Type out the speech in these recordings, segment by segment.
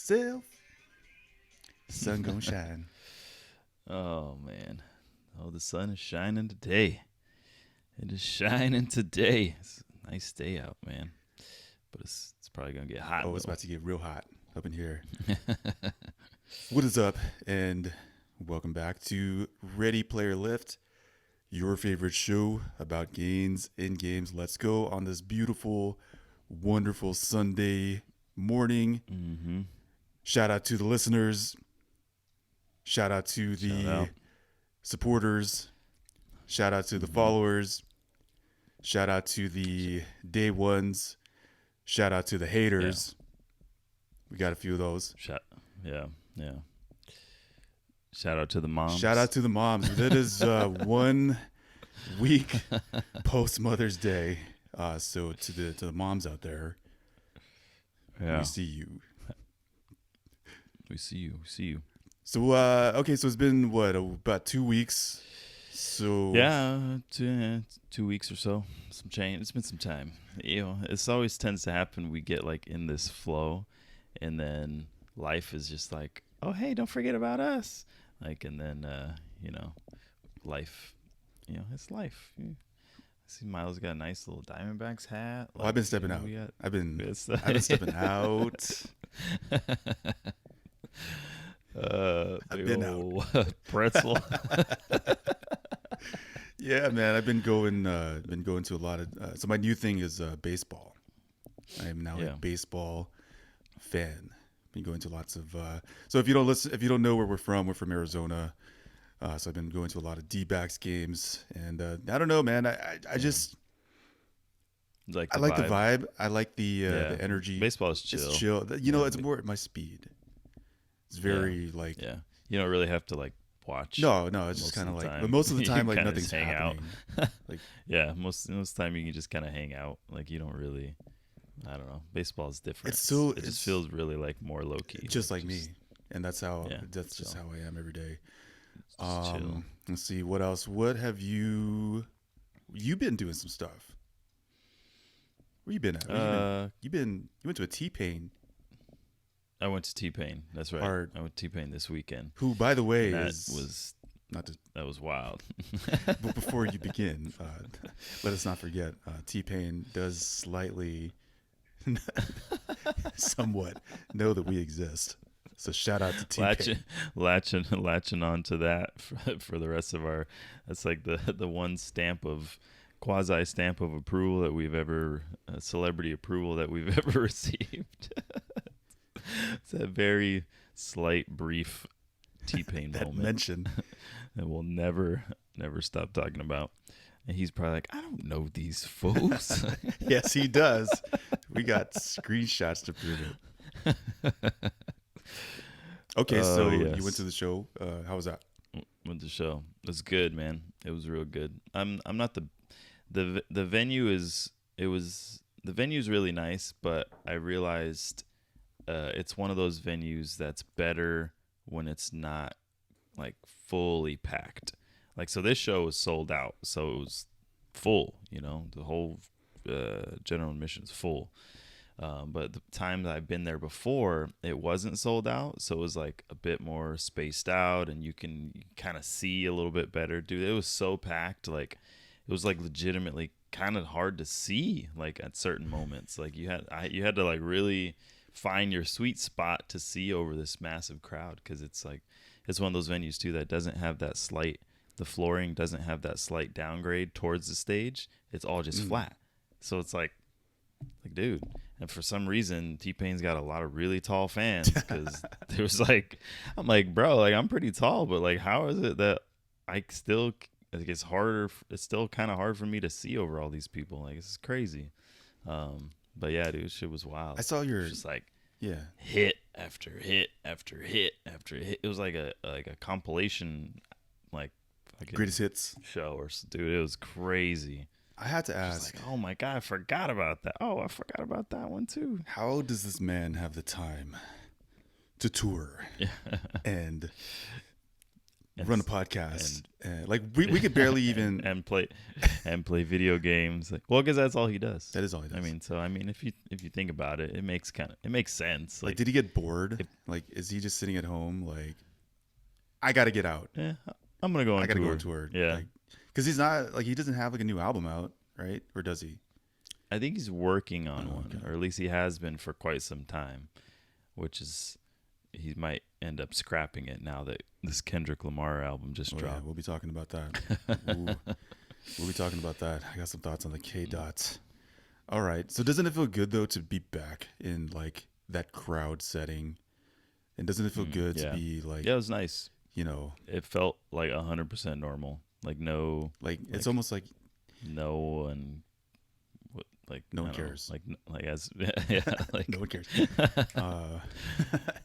yourself. Sun gonna shine. Oh man. Oh, the sun is shining today. It is shining today. It's a nice day out, man. But it's probably gonna get hot. Oh, it's about to get real hot up in here. What is up? And welcome back to Ready Player Lift, your favorite show about games in games. Let's go on this beautiful, wonderful Sunday morning. Mm-hmm. Shout out to the listeners. Shout out to the supporters. Shout out to the followers. Shout out to the day ones. Shout out to the haters. Yeah. We got a few of those. Yeah. Shout out to the moms. Shout out to the moms. That is 1 week post Mother's Day. So to the moms out there, we see you. We see you. So okay, so it's been about 2 weeks. So yeah, 2 weeks or so. Some change. It's been some time. It always tends to happen. We get like in this flow, and then life is just like, oh hey, don't forget about us. Like, and then life. It's life. I see Miles got a nice little Diamondbacks hat. I've been stepping out. I've been stepping out. I've been out. Pretzel. Yeah, man. I've been going to a lot of. So my new thing is baseball. I am now a baseball fan. Been going to lots of. So if you don't know where we're from Arizona. So I've been going to a lot of D-backs games, and I don't know, man. I just I like the vibe. I like the energy. Baseball is chill. It's chill. It's more at my speed. It's very like. Yeah. You don't really have to like watch. No. It's just kind of like. But most of the time, like nothing's hang happening. Like most of the time you can just kind of hang out. Like you don't really. I don't know. Baseball is different. It just feels really like more low key. Just like me, and that's how. That's just how I am every day. Let's see what else. What have you been doing some stuff? Where you been at? You went to a TPain. I went to TPain. That's right. I went to TPain this weekend. Who, by the way, that was wild. But before you begin, let us not forget, TPain does slightly, somewhat know that we exist. So shout out to TPain. Latching on to that for the rest of our. That's like the one quasi stamp of approval that we've ever celebrity approval that we've ever received. It's a very slight, brief TPain that moment mention that we'll never stop talking about. And he's probably like, I don't know these folks. Yes, he does. We got screenshots to prove it. Okay, so you went to the show. How was that? Went to the show. It was good, man. It was real good. I'm not the venue is really nice, but I realized it's one of those venues that's better when it's not like fully packed. Like, so this show was sold out, so it was full. The whole general admission is full. But the times I've been there before, it wasn't sold out, so it was like a bit more spaced out, and you kind of see a little bit better. Dude, it was so packed, like it was like legitimately kind of hard to see, like at certain moments. Like you had to like really find your sweet spot to see over this massive crowd, because it's one of those venues too that doesn't have that the flooring doesn't have that slight downgrade towards the stage. It's all just flat, so it's like dude. And for some reason, TPain's got a lot of really tall fans, because there was like, I'm like, bro, like I'm pretty tall, but like, how is it that I still, like, it's still kind of hard for me to see over all these people. Like, this is crazy. But yeah, dude, shit was wild. I saw your, just like, hit after hit after hit after hit. It was like a compilation, like greatest hits show, or dude, it was crazy. I had to ask. Like, oh my God, I forgot about that. Oh, I forgot about that one too. How does this man have the time to tour and run a podcast, and like we could barely even and play video games. Like, well, because that's all he does. That is all he does. I mean, if you think about it, it makes sense. Like, did he get bored? Like, is he just sitting at home? Like, I got to get out. Yeah, I'm gonna go on. I got to go on tour. Yeah, because he's not like he doesn't have like a new album out, right? Or does he? I think he's working on one, or at least he has been for quite some time, which is. He might end up scrapping it now that this Kendrick Lamar album just dropped. Yeah, we'll be talking about that. We'll be talking about that. I got some thoughts on the K-Dots. All right. So doesn't it feel good, though, to be back in, like, that crowd setting? And doesn't it feel good to be, like... Yeah, it was nice. You know... It felt, like, 100% normal. Like, no... Like, it's almost like... No one... Like no one cares. Like as yeah, like no one cares.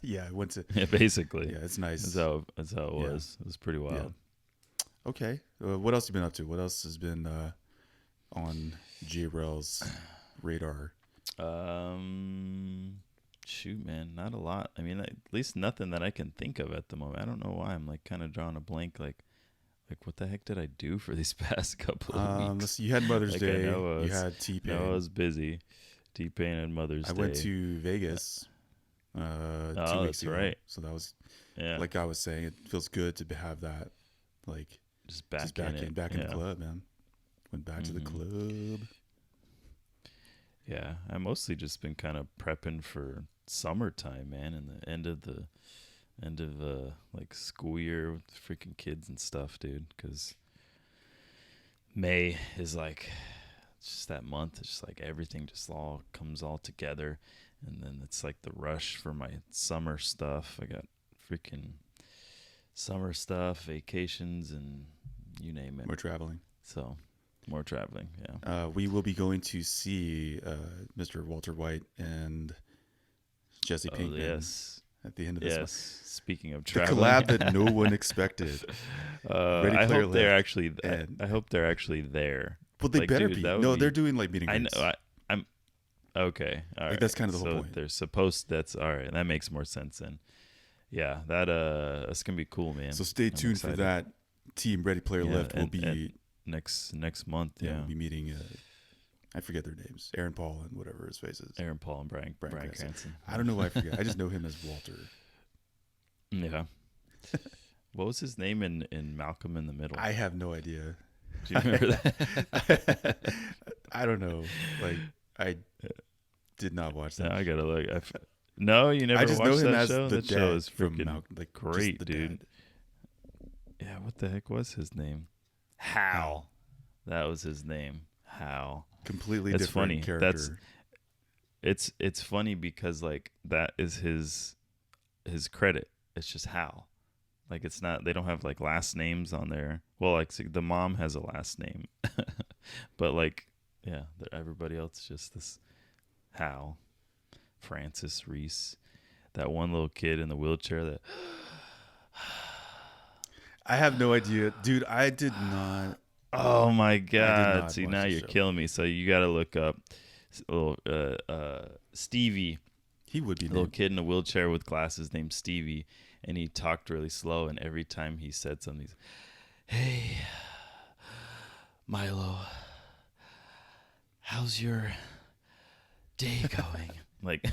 Yeah, I went to basically. Yeah, it's nice. That's how it was. It was pretty wild. Yeah. Okay, what else you been up to? What else has been on rrell's radar? Shoot, man, not a lot. I mean, at least nothing that I can think of at the moment. I don't know why I'm like kind of drawing a blank. Like what the heck did I do for these past couple of weeks? You had Mother's Day. You had TPain. No, I was busy. TPain and Mother's Day. I went to Vegas 2 weeks ago. Right. So that was, like I was saying, it feels good to have that, like, just back in the club, man. Went back to the club. Yeah, I mostly just been kind of prepping for summertime, man, and the end of like school year with freaking kids and stuff, dude, because May is like just that month. It's just like everything just all comes all together, and then it's like the rush for my summer stuff. I got freaking summer stuff, vacations, and you name it. More traveling. So more traveling, yeah. We will be going to see Mr. Walter White and Jesse Pinkman. Yes. At the end of this month. Speaking of traveling, the collab that no one expected. I hope they're actually there. Well, they like, better dude, be. No, they're doing like meeting. I know. I'm okay. All right. Like, that's kind of the whole point. They're supposed. That's all right. That makes more sense then. Yeah, that's gonna be cool, man. So stay tuned for that. Team Ready Player Left will be next month. Yeah, we'll be meeting. I forget their names. Aaron Paul and whatever his face is. Aaron Paul and Brian Cranston. I don't know why I forget. I just know him as Walter. Yeah. What was his name in Malcolm in the Middle? I have no idea. Do you remember that? I don't know. Like, I did not watch that. No, I gotta look. No, you never. I just watched know him that as show? the That dad show is from freaking like great, dude. Dad. Yeah, what the heck was his name? Hal. That was his name. Hal. Completely That's different funny. character. It's funny because like that is his credit. It's just Hal. Like it's not. They don't have like last names on there. Well, like the mom has a last name, but like yeah, everybody else is just this Hal. Francis Reese, that one little kid in the wheelchair that. I have no idea, dude. I did not. Oh my God! See, now you're killing me. So you got to look up little Stevie. He would be a little kid in a wheelchair with glasses named Stevie, and he talked really slow. And every time he said something, he's, "Hey, Milo, how's your day going?" Like,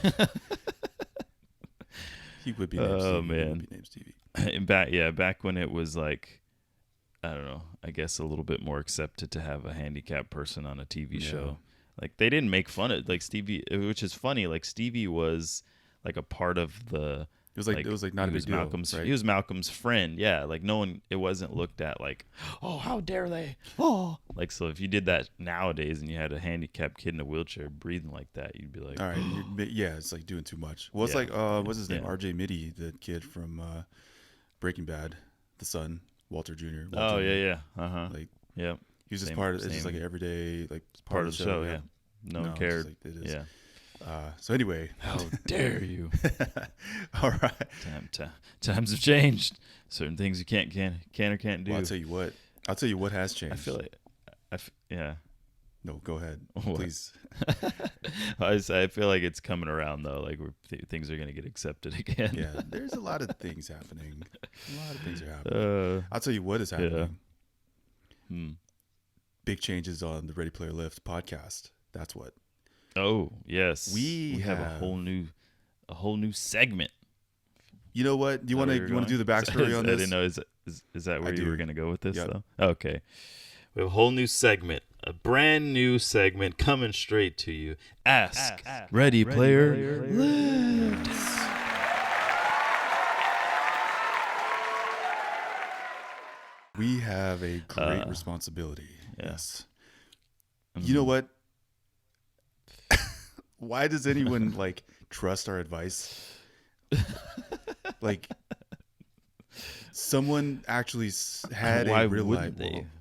he would be. Named Stevie. Oh man, he would be named Stevie. And back when it was like, I don't know, I guess a little bit more accepted to have a handicapped person on a TV show. Like they didn't make fun of like Stevie, which is funny. Like Stevie was like a part of the. It was like not a big deal. Right? He was Malcolm's friend. Yeah, like no one. It wasn't looked at like, oh, how dare they? Oh, like so if you did that nowadays and you had a handicapped kid in a wheelchair breathing like that, you'd be like, all right, yeah, it's like doing too much. Well, it's like what's his name? R.J. Mitty, the kid from Breaking Bad, the son, Walter Jr. Yeah. Like yeah, he was just part of. It's just like an everyday like part of the show. Yeah, no one cared. Like, it is. Yeah. So anyway, how dare you? All right, times have changed. Certain things you can or can't do. Well, I'll tell you what has changed. I feel like, yeah. No, go ahead, please. I feel like it's coming around though. Like things are gonna get accepted again. Yeah, there's a lot of things happening. A lot of things are happening. I'll tell you what is happening. Yeah. Big changes on the Ready Player Lift podcast. That's what. Oh yes, we have a whole new segment. You know what? Do you want to do the backstory on this? I didn't know. Is that where you were going to go with this? Yep. Though? Okay. We have a whole new segment, a brand new segment coming straight to you. Ask Ready Player Lift. We have a great responsibility. Yes. Mm-hmm. You know what? Why does anyone trust our advice? Someone actually had a real life.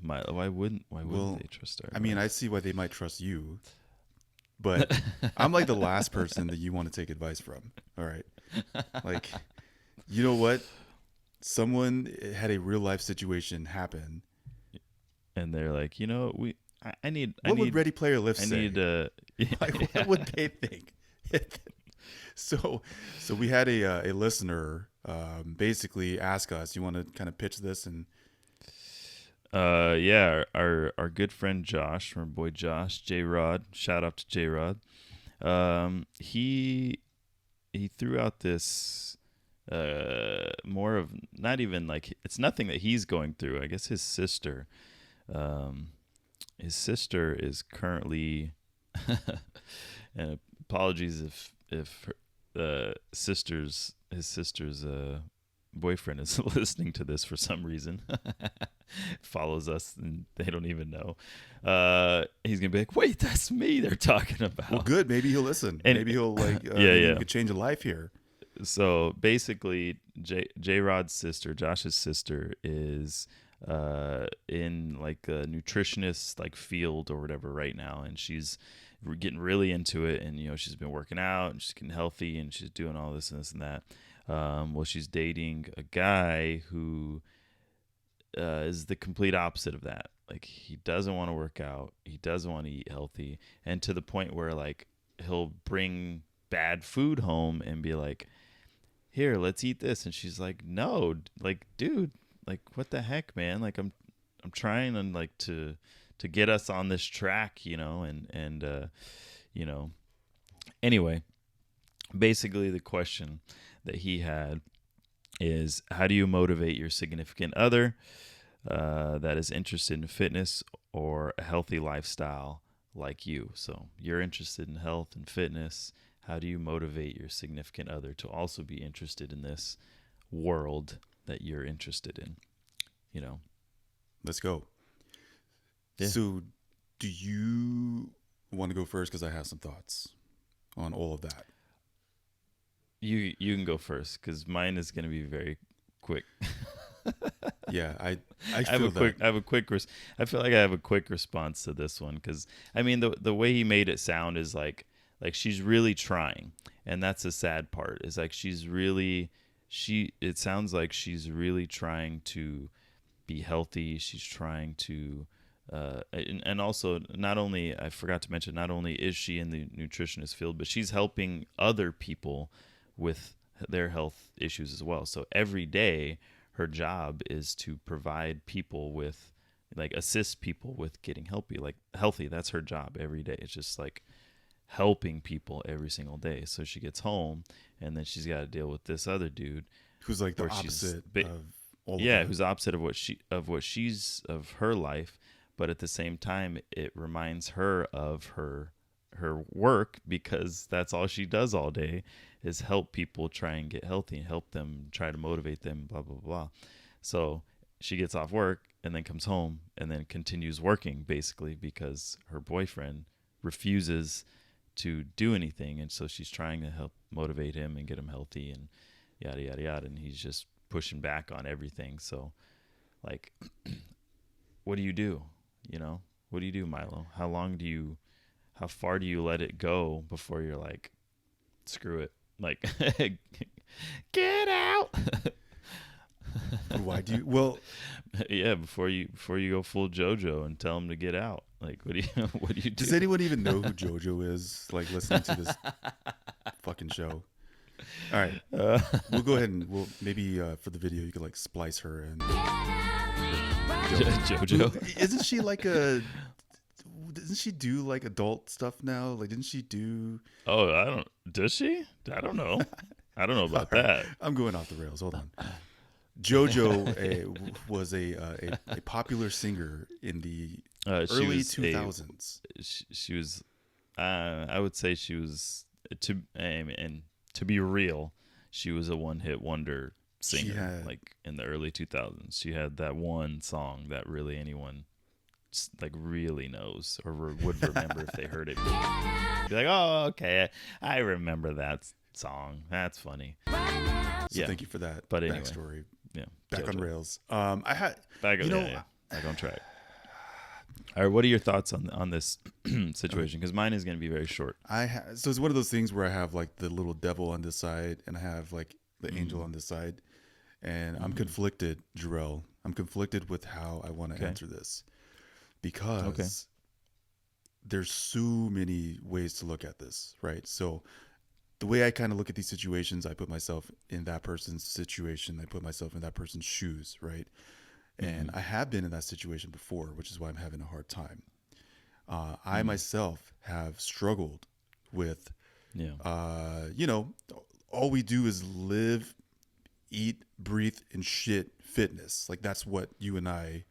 Why wouldn't they trust our advice? I mean, I see why they might trust you, but I'm like the last person that you want to take advice from. All right. You know what? Someone had a real life situation happen. And they're like, What would Ready Player Lift say? What would they think? So we had a listener basically ask us. You want to kind of pitch this and? Our good friend Josh, our boy Josh, J-Rod. Shout out to J-Rod. He threw out this more of not even it's nothing that he's going through. I guess his sister is currently and apologies if his sister's boyfriend is listening to this for some reason. Follows us and they don't even know. He's gonna be like, wait, that's me they're talking about. Well, good, maybe he'll listen. And maybe he'll maybe could change a life here. So basically J-Rod's sister, Josh's sister, is in a nutritionist field or whatever right now, and she's getting really into it, and she's been working out and she's getting healthy and she's doing all this and this and that. Well, she's dating a guy who is the complete opposite of that. He doesn't want to work out, he doesn't want to eat healthy, and to the point where he'll bring bad food home and be like, here, let's eat this, and she's like, no, dude, what the heck, man? I'm trying to get us on this track, anyway, basically the question that he had is, how do you motivate your significant other that is interested in fitness or a healthy lifestyle like you? So you're interested in health and fitness. How do you motivate your significant other to also be interested in this world that you're interested in? Let's go. Yeah. So do you want to go first? Because I have some thoughts on all of that. You can go first because mine is going to be very quick. Yeah, I feel I feel like I have a quick response to this one because I mean the way he made it sound is like she's really trying, and that's the sad part. Is it sounds like she's really trying to be healthy. She's trying to and also I forgot to mention, not only is she in the nutritionist field, but she's helping other people with their health issues as well. So every day her job is to provide people with assist people with getting healthy. That's her job every day. It's just helping people every single day. So she gets home and then she's got to deal with this other dude who's the opposite of all yeah, of who's opposite of of her life, but at the same time it reminds her of her work, because that's all she does all day is help people try and get healthy and help them, try to motivate them, blah blah blah. So she gets off work and then comes home and then continues working, basically, because her boyfriend refuses to do anything, and so she's trying to help motivate him and get him healthy and yada yada yada, and he's just pushing back on everything. So what do you do? What do you do, Milo? How far do you let it go before you're like, screw it, get out? Why do you? Well, yeah, before you go full JoJo and tell him to get out. Like, what do you what do you do? Does anyone even know who JoJo is? Like listening to this fucking show. All right, we'll go ahead and we'll maybe for the video you could like splice her and JoJo. Isn't she like a? Doesn't she do like adult stuff now? Like, didn't she do? Oh, I don't. Does she? I don't know. I don't know about that. I'm going off the rails. Hold on. JoJo was a popular singer in the early 2000s. She was, I would say she was and to be real, she was a one-hit wonder singer. Like in the early 2000s, she had that one song that really anyone like really knows or would remember if they heard it. Be like, oh, okay, I remember that song. That's funny. So thank you for that. But anyway, backstory. Yeah, back JoJo. On rails. I had back on track. All right, what are your thoughts on this situation? Because mine is going to be very short. So it's one of those things where I have like the little devil on this side, and I have like the angel on this side, and I'm conflicted, Jarrell. I'm conflicted with how I want to answer this because there's so many ways to look at this, right? So the way I kind of look at these situations, I put myself in that person's situation. I put myself in that person's shoes, right? And I have been in that situation before, which is why I'm having a hard time. I myself have struggled with, all we do is live, eat, breathe, and shit fitness. Like that's what you and I,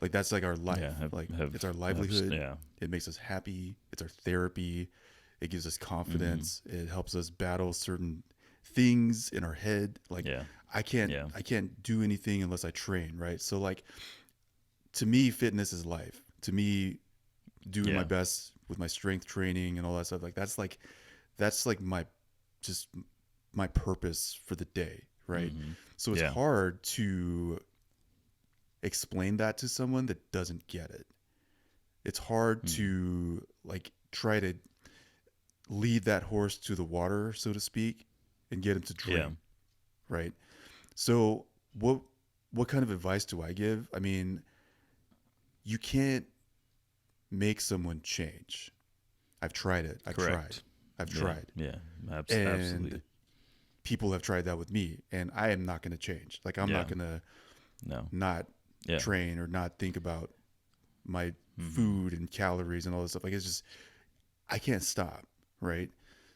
like that's like our life. It's our livelihood. It makes us happy. It's our therapy. It gives us confidence. It helps us battle certain things in our head. Like I can't do anything unless I train, right? So like to me, fitness is life. To me, doing my best with my strength training and all that stuff, like that's like my purpose for the day, right? So it's hard to explain that to someone that doesn't get it. It's hard to like try to lead that horse to the water, so to speak, and get him to drink, right? So what kind of advice do I give? I mean, you can't make someone change. I've tried it. I've tried. Yeah, and absolutely. People have tried that with me, and I am not going to change. Like I'm not going to not train or not think about my food and calories and all this stuff. Like it's just, I can't stop. Right.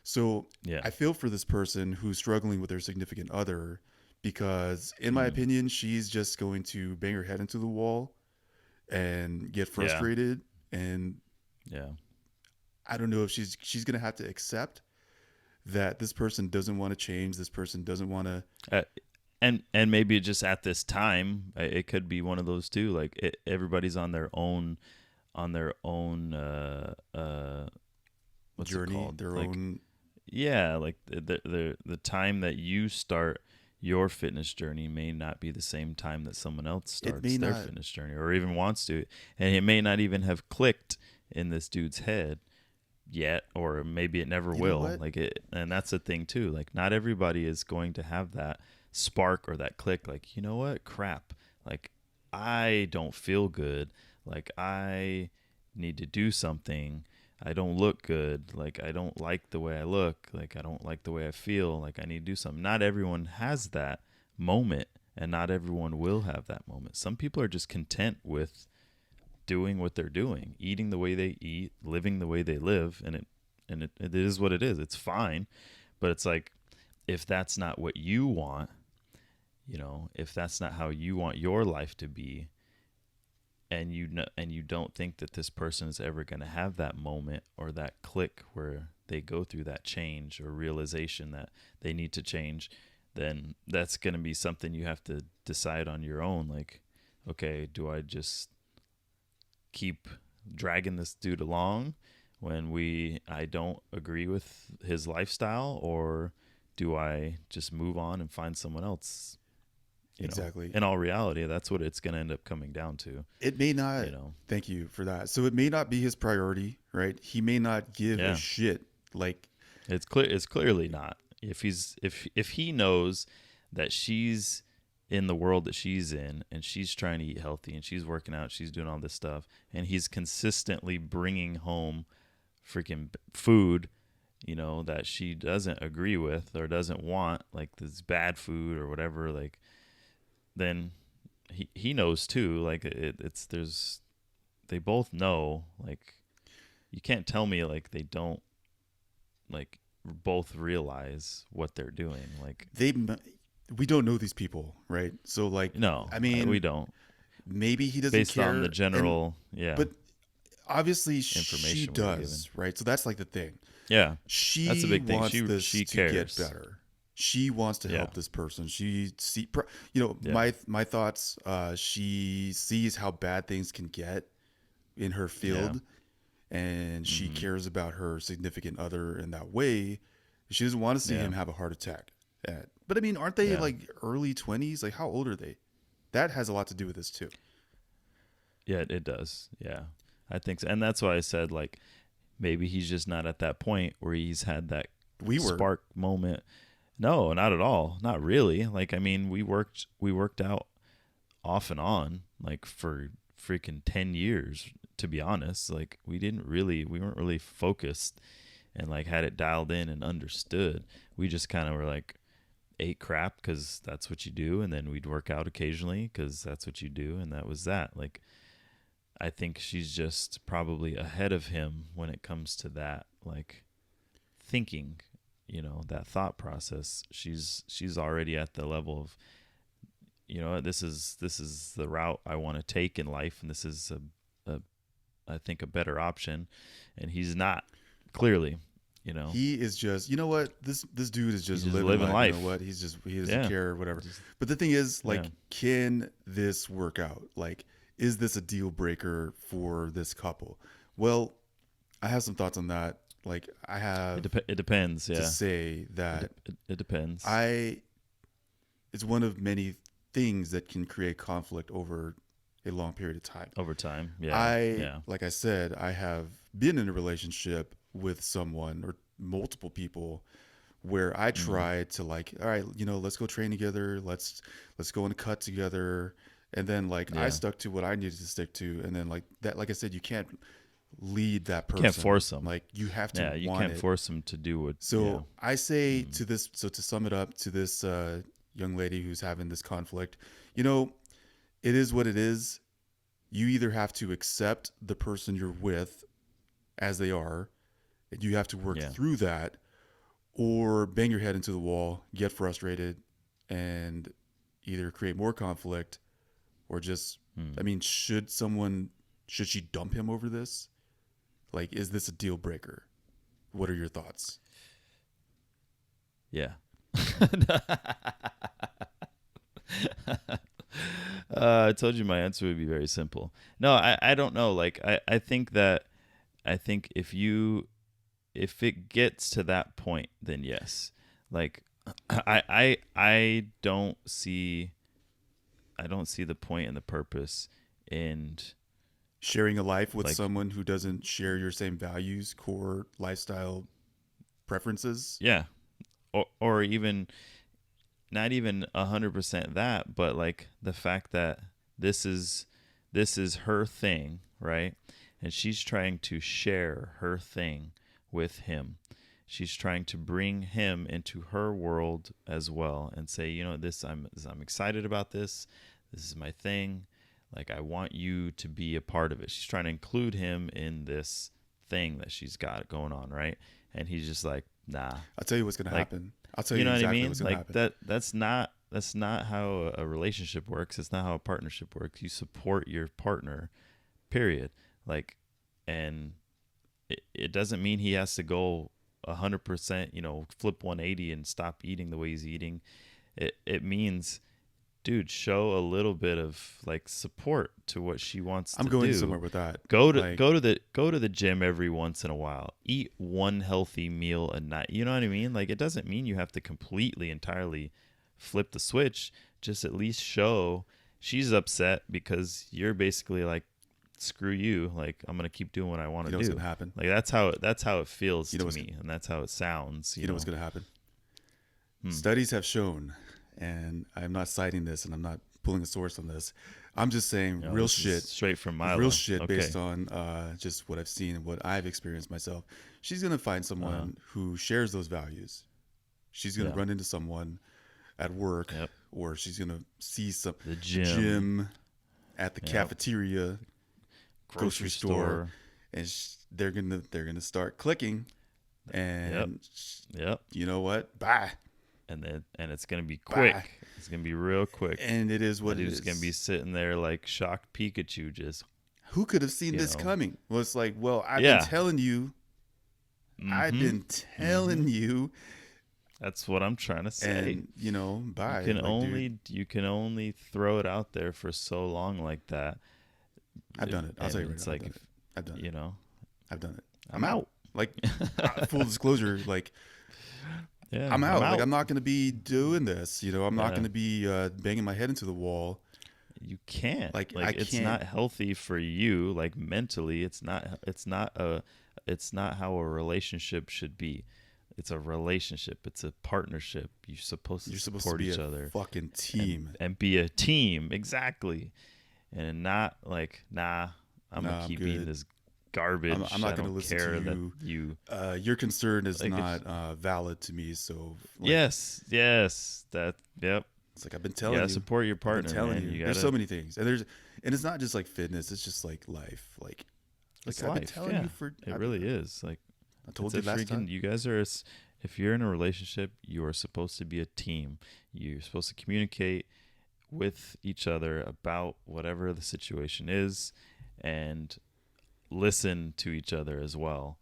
So I feel for this person who's struggling with their significant other because in my opinion, she's just going to bang her head into the wall and get frustrated. And I don't know if she's going to have to accept that this person doesn't want to change. This person doesn't want to. And maybe just at this time, it could be one of those too. Like everybody's on their own what's journey, it called? Their like, own. Yeah, like the time that you start your fitness journey may not be the same time that someone else starts their fitness journey or even wants to, and it may not even have clicked in this dude's head yet, or maybe it never will. Like it, and that's the thing too. Like not everybody is going to have that spark or that click. Like, you know what? Crap. Like I don't feel good. Like I need to do something. I don't look good. Like I don't like the way I look. Like I don't like the way I feel. Like I need to do something. Not everyone has that moment, and not everyone will have that moment. Some people are just content with doing what they're doing, eating the way they eat, living the way they live, and it is what it is. It's fine. But it's like if that's not what you want, if that's not how you want your life to be, and you don't think that this person is ever going to have that moment or that click where they go through that change or realization that they need to change, then that's going to be something you have to decide on your own. Like, okay, do I just keep dragging this dude along when I don't agree with his lifestyle, or do I just move on and find someone else? Exactly. In all reality, that's what it's going to end up coming down to. It may not. Thank you for that. So it may not be his priority, right? He may not give a shit. Like it's clearly not. If he knows that she's in the world that she's in, and she's trying to eat healthy, and she's working out, she's doing all this stuff, and he's consistently bringing home freaking food, that she doesn't agree with or doesn't want, like this bad food or whatever, like, then he knows too, like they both know, like, you can't tell me like they don't, like, both realize what they're doing. Like, we don't know these people, right? So like, no, I mean, we don't. Maybe he doesn't based care, on the general, but obviously information she does, right? So that's like the thing. Yeah, She that's a big thing. Wants She to cares. get better. She wants to help this person. My thoughts. She sees how bad things can get in her field, and she cares about her significant other in that way. She doesn't want to see him have a heart attack. But I mean, aren't they like early 20s? Like, how old are they? That has a lot to do with this too. Yeah, it does. Yeah, I think so. And that's why I said, like, maybe he's just not at that point where he's had that spark moment. No, not at all. Not really. Like, I mean, we worked out off and on, like, for freaking 10 years, to be honest. Like, we weren't really focused and like had it dialed in and understood. We just kind of were like, ate crap because that's what you do, and then we'd work out occasionally because that's what you do, and that was that. Like, I think she's just probably ahead of him when it comes to that, like, thinking, that thought process. She's already at the level of, this is the route I want to take in life, and this is I think a better option, and he's not, clearly. He is just, this dude is just living life. You know what? He doesn't care or whatever. But the thing is, like, can this work out? Like, is this a deal breaker for this couple? Well, I have some thoughts on that. Like, I have it depends. To say that it depends. It's one of many things that can create conflict over a long period of time. Over time, yeah. Like I said, I have been in a relationship with someone or multiple people where I tried to, like, all right, let's go train together. Let's go on a cut together. And then, like, I stuck to what I needed to stick to. And then, like that, like I said, you can't lead that person. You can't force them. Like, you have to you want can't it. force them to do what. So I say to this, so to sum it up, to this young lady who's having this conflict, it is what it is. You either have to accept the person you're with as they are, and you have to work through that, or bang your head into the wall, get frustrated, and either create more conflict or just, I mean, should she dump him over this? Like, is this a deal breaker? What are your thoughts? Yeah. I told you my answer would be very simple. No, I don't know. Like, I think if it gets to that point, then yes. Like, I don't see the point and the purpose in sharing a life with someone who doesn't share your same values, core lifestyle preferences. Yeah. Or even not even 100% that, but like the fact that this is her thing, right? And she's trying to share her thing with him. She's trying to bring him into her world as well and say, I'm excited about this. This is my thing. Like, I want you to be a part of it. She's trying to include him in this thing that she's got going on, right? And he's just like, nah. I'll tell you what's going to happen. I'll tell you exactly what's going to happen. That's not how a relationship works. It's not how a partnership works. You support your partner, period. Like, and it doesn't mean he has to go 100%, flip 180 and stop eating the way he's eating. It means, dude, show a little bit of like support to what she wants to do. I'm going somewhere with that. Go to the gym every once in a while. Eat one healthy meal a night. You know what I mean? Like, it doesn't mean you have to completely, entirely flip the switch. Just at least show she's upset because you're basically like, screw you. Like, I'm gonna keep doing what I want to do. What's gonna happen? Like, that's how it feels to me, and that's how it sounds. You know what's gonna happen? Studies have shown and I'm not citing this, and I'm not pulling a source on this. I'm just saying No, real this is shit, straight from Milo. real shit Okay. based on just what I've seen and what I've experienced myself. She's gonna find someone who shares those values. She's gonna run into someone at work, or she's gonna see the gym at the cafeteria, grocery store, and they're gonna start clicking, and you know what? Bye. And it's gonna be quick. Bye. It's gonna be real quick. And it is what it is. It's gonna be sitting there like shocked Pikachu, just. Who could have seen this coming? Well, it's like, well, I've been telling you. I've been telling you. That's what I'm trying to say. And, bye. You can only throw it out there for so long like that. I've done it. I'll tell you right now. Like I've done it. I've done it. I'm out. Like, full disclosure, like, I'm out. Like, I'm not going to be doing this. I'm not going to be banging my head into the wall. You can't. Like it's can't. not healthy for you. Like mentally, it's not how a relationship should be. It's a relationship. It's a partnership. You're supposed to support each other. Fucking team. And be a team. Exactly. And not like, I'm gonna keep eating this garbage. I'm not going to listen to you. Your concern is not valid to me. So yes. Yep. It's like I've been telling you. Support your partner. I've been telling man. you. There's so many things, and it's not just like fitness. It's just like life. Like it's I've life. been telling you for. It really is. Like I told you last time. You guys are. If you're in a relationship, you are supposed to be a team. You're supposed to communicate with each other about whatever the situation is, and listen to each other as well.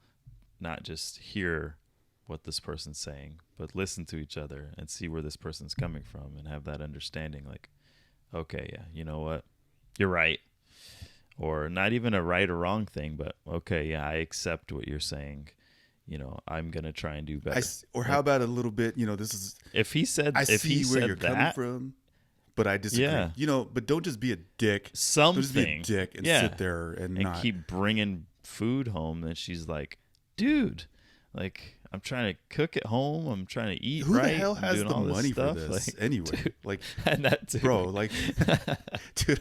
Not just hear what this person's saying, but listen to each other and see where this person's coming from and have that understanding. Like, okay, yeah, you know what? You're right. Or not even a right or wrong thing, but okay, yeah, I accept what you're saying. I'm going to try and do better. How about a little bit, this is... If he said I see where you're coming from, but I disagree. Yeah. But don't just be a dick. Something. Don't just be a dick and sit there and not... keep bringing food home. And she's like, dude, like... I'm trying to cook at home. I'm trying to eat Who right. the hell has the money for this anyway? Dude, like, and that too. Bro, like, dude,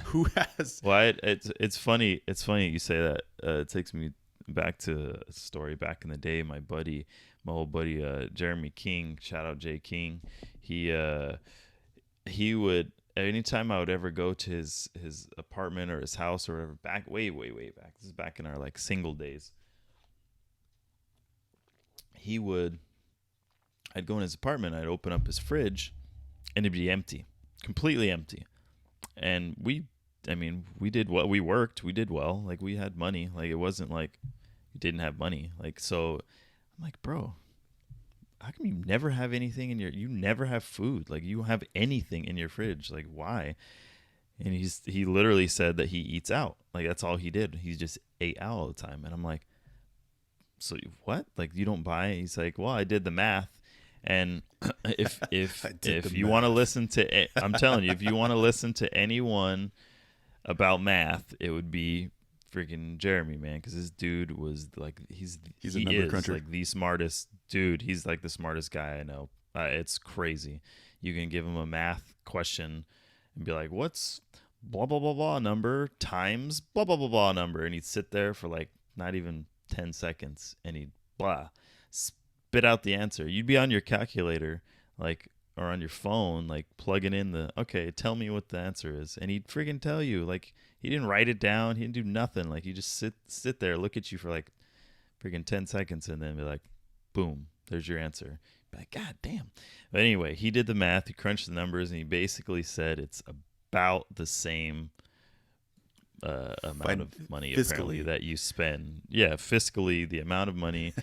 who has? Well, it's funny. It's funny you say that. It takes me back to a story back in the day. My old buddy, Jeremy King. Shout out Jay King. He would. Anytime I would ever go to his apartment or his house or whatever, way back. This is back in our like single days. I'd go in his apartment, I'd open up his fridge, and it'd be empty, completely empty. And we did well. We worked, we did well. Like, we had money. Like, it wasn't like we didn't have money. Like, so I'm like, bro, how come you never have anything you never have food? Like, you have anything in your fridge. Like, why? And he literally said that he eats out. Like, that's all he did. He just ate out all the time. And I'm like, so what? Like, you don't buy? He's like, well, I did the math, and if you want to listen to, I'm telling you, if you want to listen to anyone about math, it would be freaking Jeremy, man, because this dude was like, he is like the smartest dude. He's like the smartest guy I know. It's crazy. You can give him a math question and be like, what's blah blah blah blah number times blah blah blah blah number, and he'd sit there for like not even 10 seconds and he'd spit out the answer. You'd be on your calculator, like, or on your phone, like plugging in tell me what the answer is, and he'd freaking tell you. Like, he didn't write it down, he didn't do nothing. Like, he just sit there, look at you for like freaking 10 seconds, and then be like, boom, there's your answer. Be like, God damn. But anyway, he did the math, he crunched the numbers, and he basically said it's about the same amount of money fiscally, apparently, that you spend. Yeah, fiscally, the amount of money,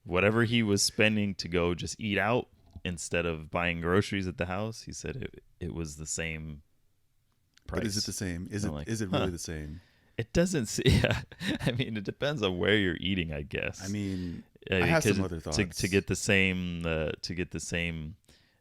whatever he was spending to go just eat out instead of buying groceries at the house, he said it was the same price. But is it the same? Is it really the same? It doesn't. Yeah, I mean, it depends on where you're eating, I guess. I mean, I have some other thoughts to get the same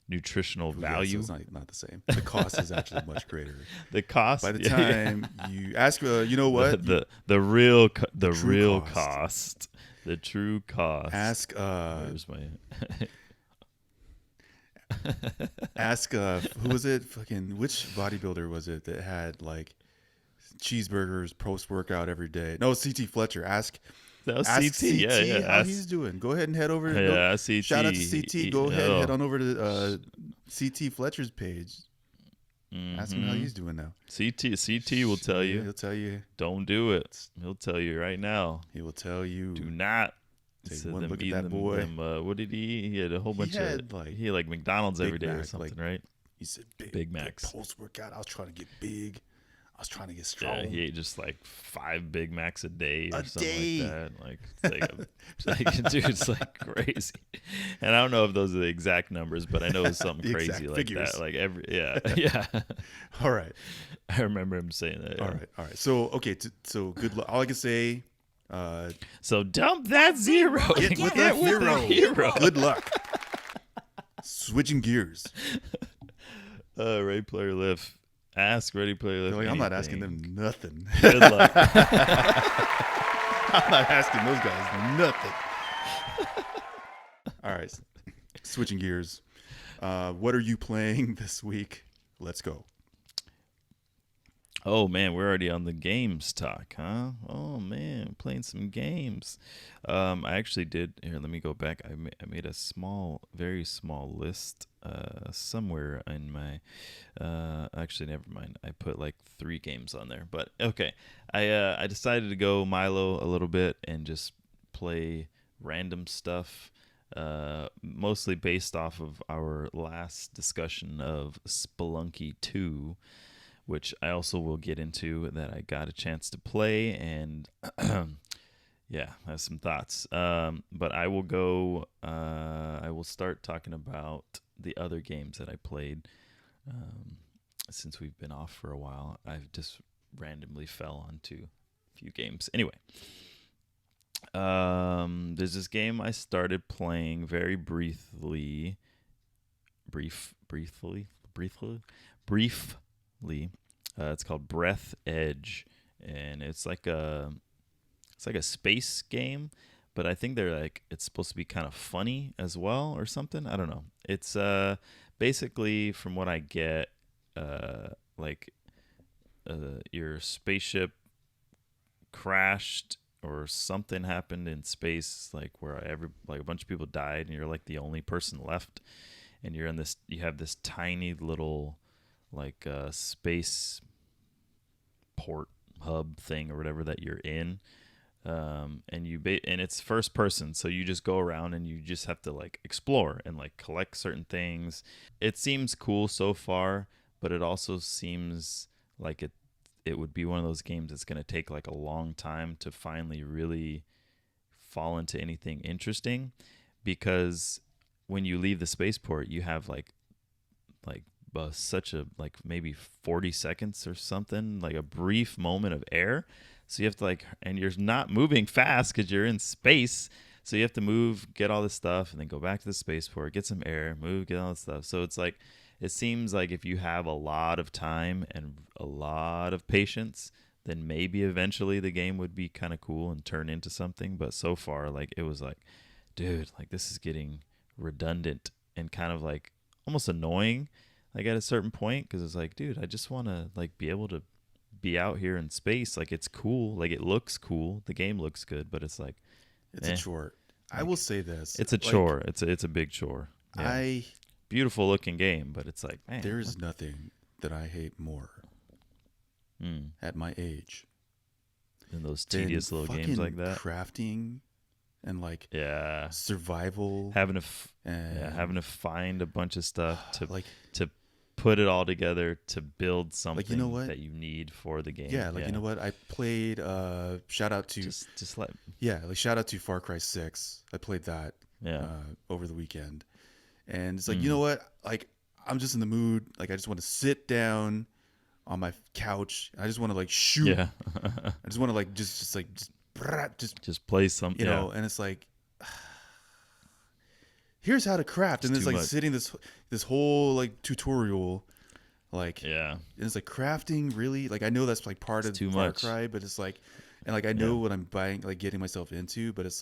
nutritional value. So it's not the same. The cost is actually much greater. The cost, by the time you ask, you know what, the real cost, the true cost. Ask. Where's my? Ask who was it? Fucking which bodybuilder was it that had like cheeseburgers post workout every day? No, CT Fletcher. That was Ask CT. Yeah, CT yeah. how he's doing. Go ahead and head over. Yeah, CT. Shout out to CT. Go ahead, head on over to CT Fletcher's page. Ask him how he's doing now. CT will tell you. He'll tell you. Don't do it. He'll tell you right now. He will tell you. Do not. Take one look at that boy. What did he eat? He had a whole bunch of he had like McDonald's every day or something, right? He said Big Macs. Post workout. I was trying to get big. I was trying to get strong. Yeah, he ate just like 5 Big Macs a day or something like that. Like dude, it's like crazy. And I don't know if those are the exact numbers, but I know it's something crazy like figures. That. Like yeah. All right. I remember him saying that. Yeah. All right. So okay. So good luck. All I can say. So dump that zero. Get with that hero. Good luck. Switching gears. Ready Player Lift. Ask Ready Player Lift. Like, I'm not asking them nothing. Good luck. I'm not asking those guys nothing. All right. Switching gears. What are you playing this week? Let's go. Oh, man, we're already on the games talk, huh? Oh, man, playing some games. I actually did. Here, let me go back. I made a very small list somewhere in my... actually, never mind. I put like 3 games on there. But, okay. I decided to go Milo a little bit and just play random stuff, mostly based off of our last discussion of Spelunky 2, which I also will get into, that I got a chance to play, and yeah, I have some thoughts. But I will start talking about the other games that I played since we've been off for a while. I've just randomly fell onto a few games. Anyway, there's this game I started playing very briefly. It's called Breath Edge, and it's like a space game, but I think it's supposed to be kind of funny as well or something. I don't know. It's basically, from what I get, your spaceship crashed or something happened in space, like where a bunch of people died, and you're like the only person left, and you have this tiny little space port hub thing or whatever that you're in, and it's first person, so you just go around and you just have to like explore and like collect certain things. It seems cool so far, but it also seems like it would be one of those games that's going to take like a long time to finally really fall into anything interesting, because when you leave the spaceport, you have like such a maybe 40 seconds or something, like a brief moment of air. So you have to and you're not moving fast because you're in space. So you have to move, get all this stuff, and then go back to the spaceport, get some air, move, get all this stuff. So it's like, it seems like if you have a lot of time and a lot of patience, then maybe eventually the game would be kind of cool and turn into something. But so far, it was like, dude, this is getting redundant and kind of almost annoying. At a certain point, because it's like, dude, I just want to be able to be out here in space. It's cool. It looks cool. The game looks good, but it's it's a chore. I will say this. It's a chore. It's a big chore. Yeah. Beautiful looking game, but it's man. There's nothing that I hate more at my age than those tedious little games like that. Crafting and survival. Having to find a bunch of stuff to put it all together to build something that you need for the game. Yeah, you know what? I played shout out to shout out to Far Cry 6. I played that over the weekend. And it's you know what? I'm just in the mood. I just want to sit down on my couch. I just want to shoot. Yeah. I just want to just play something. You know, and it's here's how to craft, and it's sitting this whole tutorial, and it's crafting really. I know that's part of Far Cry, but it's and I know what I'm buying, getting myself into, but it's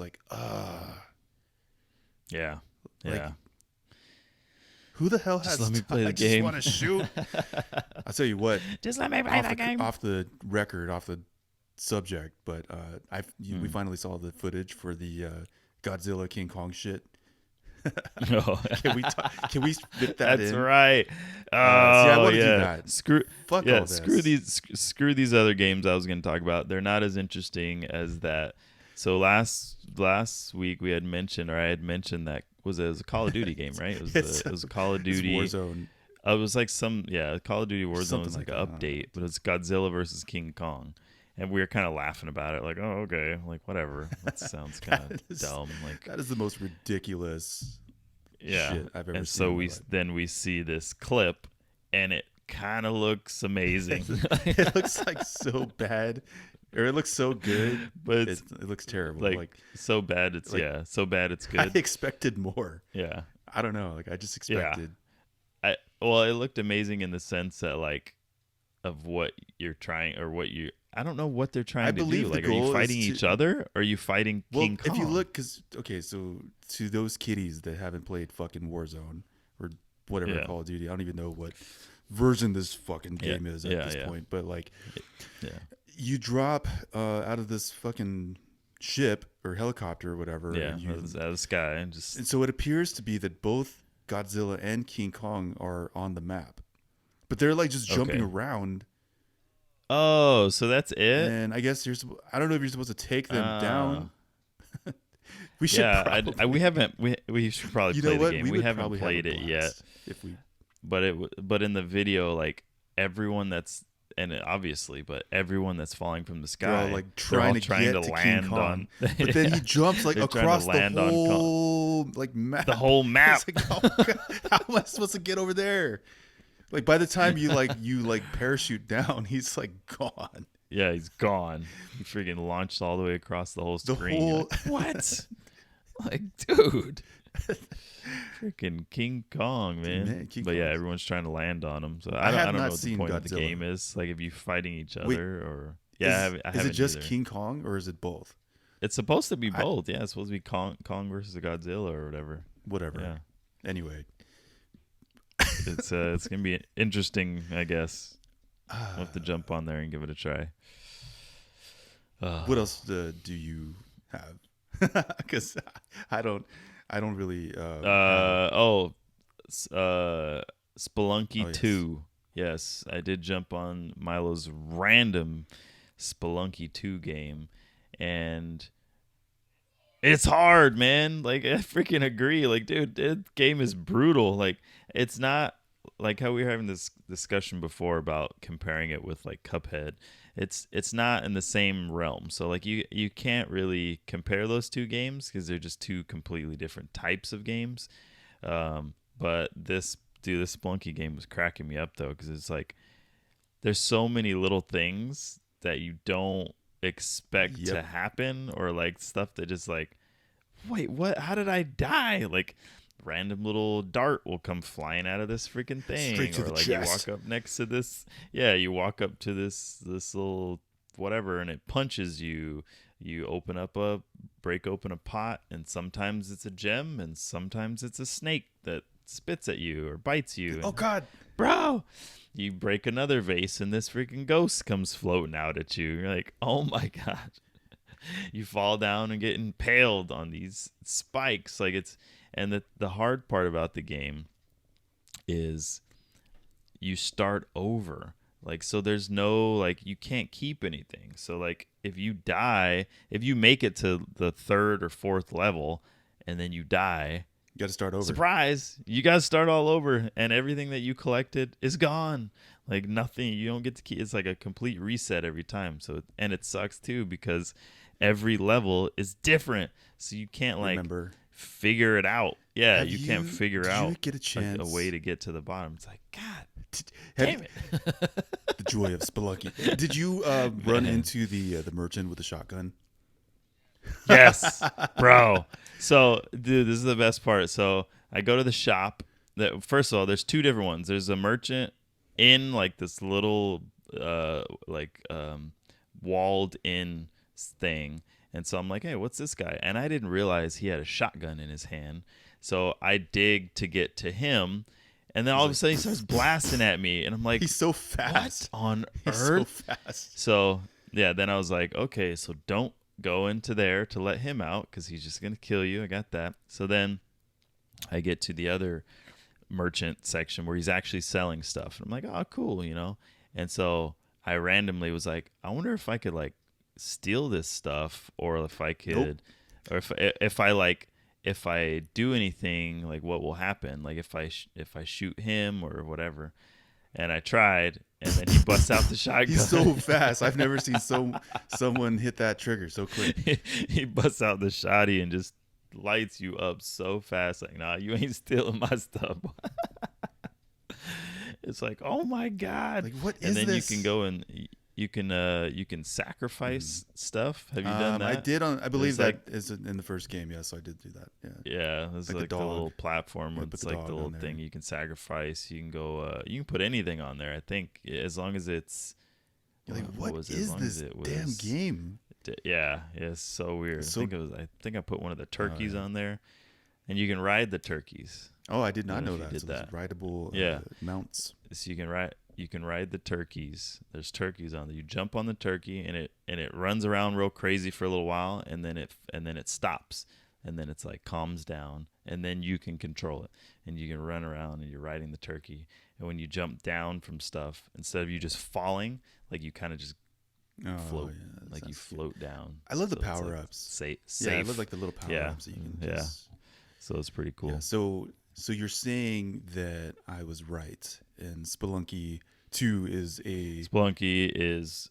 yeah. Who the hell Just has let me play the I game. just want to shoot. I'll tell you what. Just let me play that game. Off the record, off the subject, but we finally saw the footage for the Godzilla King Kong shit. Oh. Can we fit that in? That's right. See, I want to do that. Fuck all this. Screw these other games I was going to talk about. They're not as interesting as that. So last week I had mentioned that it was a Call of Duty game, right? It was a Call of Duty Warzone. It was like Call of Duty Warzone was like an that, update, but it's Godzilla versus King Kong. And we were kind of laughing about it, like, oh, okay, like whatever. That sounds kind of dumb. Like that is the most ridiculous shit I've ever seen. And so we see this clip, and it kind of looks amazing. It looks like so bad, or it looks so good, but it looks terrible. Like so bad, so bad it's good. I expected more. Yeah, I don't know. Like I just expected. Well, it looked amazing in the sense that like of what you're trying or what you. I don't know what they're trying to do. Like, are you fighting each other or are you fighting King Kong? If you look, so to those kiddies that haven't played fucking Warzone or whatever Call of Duty, I don't even know what version this fucking game is at this point. But like, you drop out of this fucking ship or helicopter or whatever. Yeah, out of the sky. And so it appears to be that both Godzilla and King Kong are on the map. But they're like just jumping around. Oh, so that's it? And I guess I don't know if you're supposed to take them down. We should we should probably play the game. We haven't played it yet. But in the video, like everyone that's everyone that's falling from the sky, like trying to land on. But then he jumps like across the whole map. The whole map. Like, oh God, how am I supposed to get over there? Like by the time you parachute down, he's like gone. Yeah, he's gone. He freaking launched all the way across the whole screen. Like, what? Like, dude. Freaking King Kong, man. Everyone's trying to land on him. So I don't know what the point of the game is. Like, if you fighting each other or is it just King Kong or is it both? It's supposed to be both. It's supposed to be Kong versus Godzilla or whatever. Whatever. Yeah. Anyway. It's gonna be interesting, I guess. We'll have to jump on there and give it a try. What else do you have? Because I don't really. Spelunky 2. Yes, I did jump on Milo's random Spelunky 2 game, and it's hard, man. Like, I freaking agree. Like, dude, this game is brutal. Like, it's not like how we were having this discussion before about comparing it with like Cuphead. It's not in the same realm. So like you can't really compare those two games because they're just two completely different types of games. But this Spelunky game was cracking me up though, because it's like there's so many little things that you don't expect to happen, or like stuff that just like, wait, what? How did I die? Like, random little dart will come flying out of this freaking thing, straight to or the like chest. You walk up next to this. Yeah, you walk up to this little whatever, and it punches you. You break open a pot, and sometimes it's a gem, and sometimes it's a snake that spits at you or bites you. Oh God, bro! You break another vase, and this freaking ghost comes floating out at you. You're like, oh my God. You fall down and get impaled on these spikes. Like, it's, and the hard part about the game is you start over. Like, so there's no, like, you can't keep anything. So like, if you make it to the third or fourth level and then you die, you got to start over. Surprise! You got to start all over, and everything that you collected is gone. Like, nothing. You don't get to keep. It's like a complete reset every time. So, and it sucks too because every level is different. So you can't figure it out. Yeah, you can't figure out get a chance, a way to get to the bottom. It's like, God damn it! The joy of Spelunky. Did you run into the merchant with the shotgun? Yes, bro. So, dude, this is the best part. So, I go to the shop. First of all, there's two different ones. There's a merchant in like this little walled in thing. And so I'm like, hey, what's this guy? And I didn't realize he had a shotgun in his hand. So I dig to get to him, And then all of a sudden he starts blasting at me, and I'm like, he's so fast. What on He's earth? so fast. So yeah, then I was like, okay, so don't go into there to let him out because he's just gonna kill you. I got that. So then I get to the other merchant section where he's actually selling stuff, and I'm like, oh, cool, you know. And so I randomly was like, I wonder if I could like steal this stuff, or if I could, or if I do anything, like what will happen, like if I shoot him or whatever. And I tried, and then he busts out the shotgun. He's so fast. I've never seen someone hit that trigger so quick. He busts out the shotty and just lights you up so fast. Like, nah, you ain't stealing my stuff. It's like, oh my God. Like, what is and then this? You can go and you can sacrifice stuff. Have you done that? I did I believe that is in the first game. Yeah, so I did do that. Yeah. Yeah, there's like the little platform where it's like the little thing you can sacrifice. You can go. You can put anything on there. I think as long as it's. You're like, what is this damn game? Yeah, it's so weird. I think I put one of the turkeys on there, and you can ride the turkeys. Oh, I did not know that. Did so that. Rideable mounts. So you can ride the turkeys. There's turkeys on there. You jump on the turkey, and it runs around real crazy for a little while, and then it stops, and then it's like calms down, and then you can control it, and you can run around, and you're riding the turkey. And when you jump down from stuff, instead of you just falling, like you kind of just float, like you float down. I love the power ups. Safe. Yeah, I love like the little power ups that you can just. So it's pretty cool. Yeah, so you're saying that I was right, and Spelunky 2 is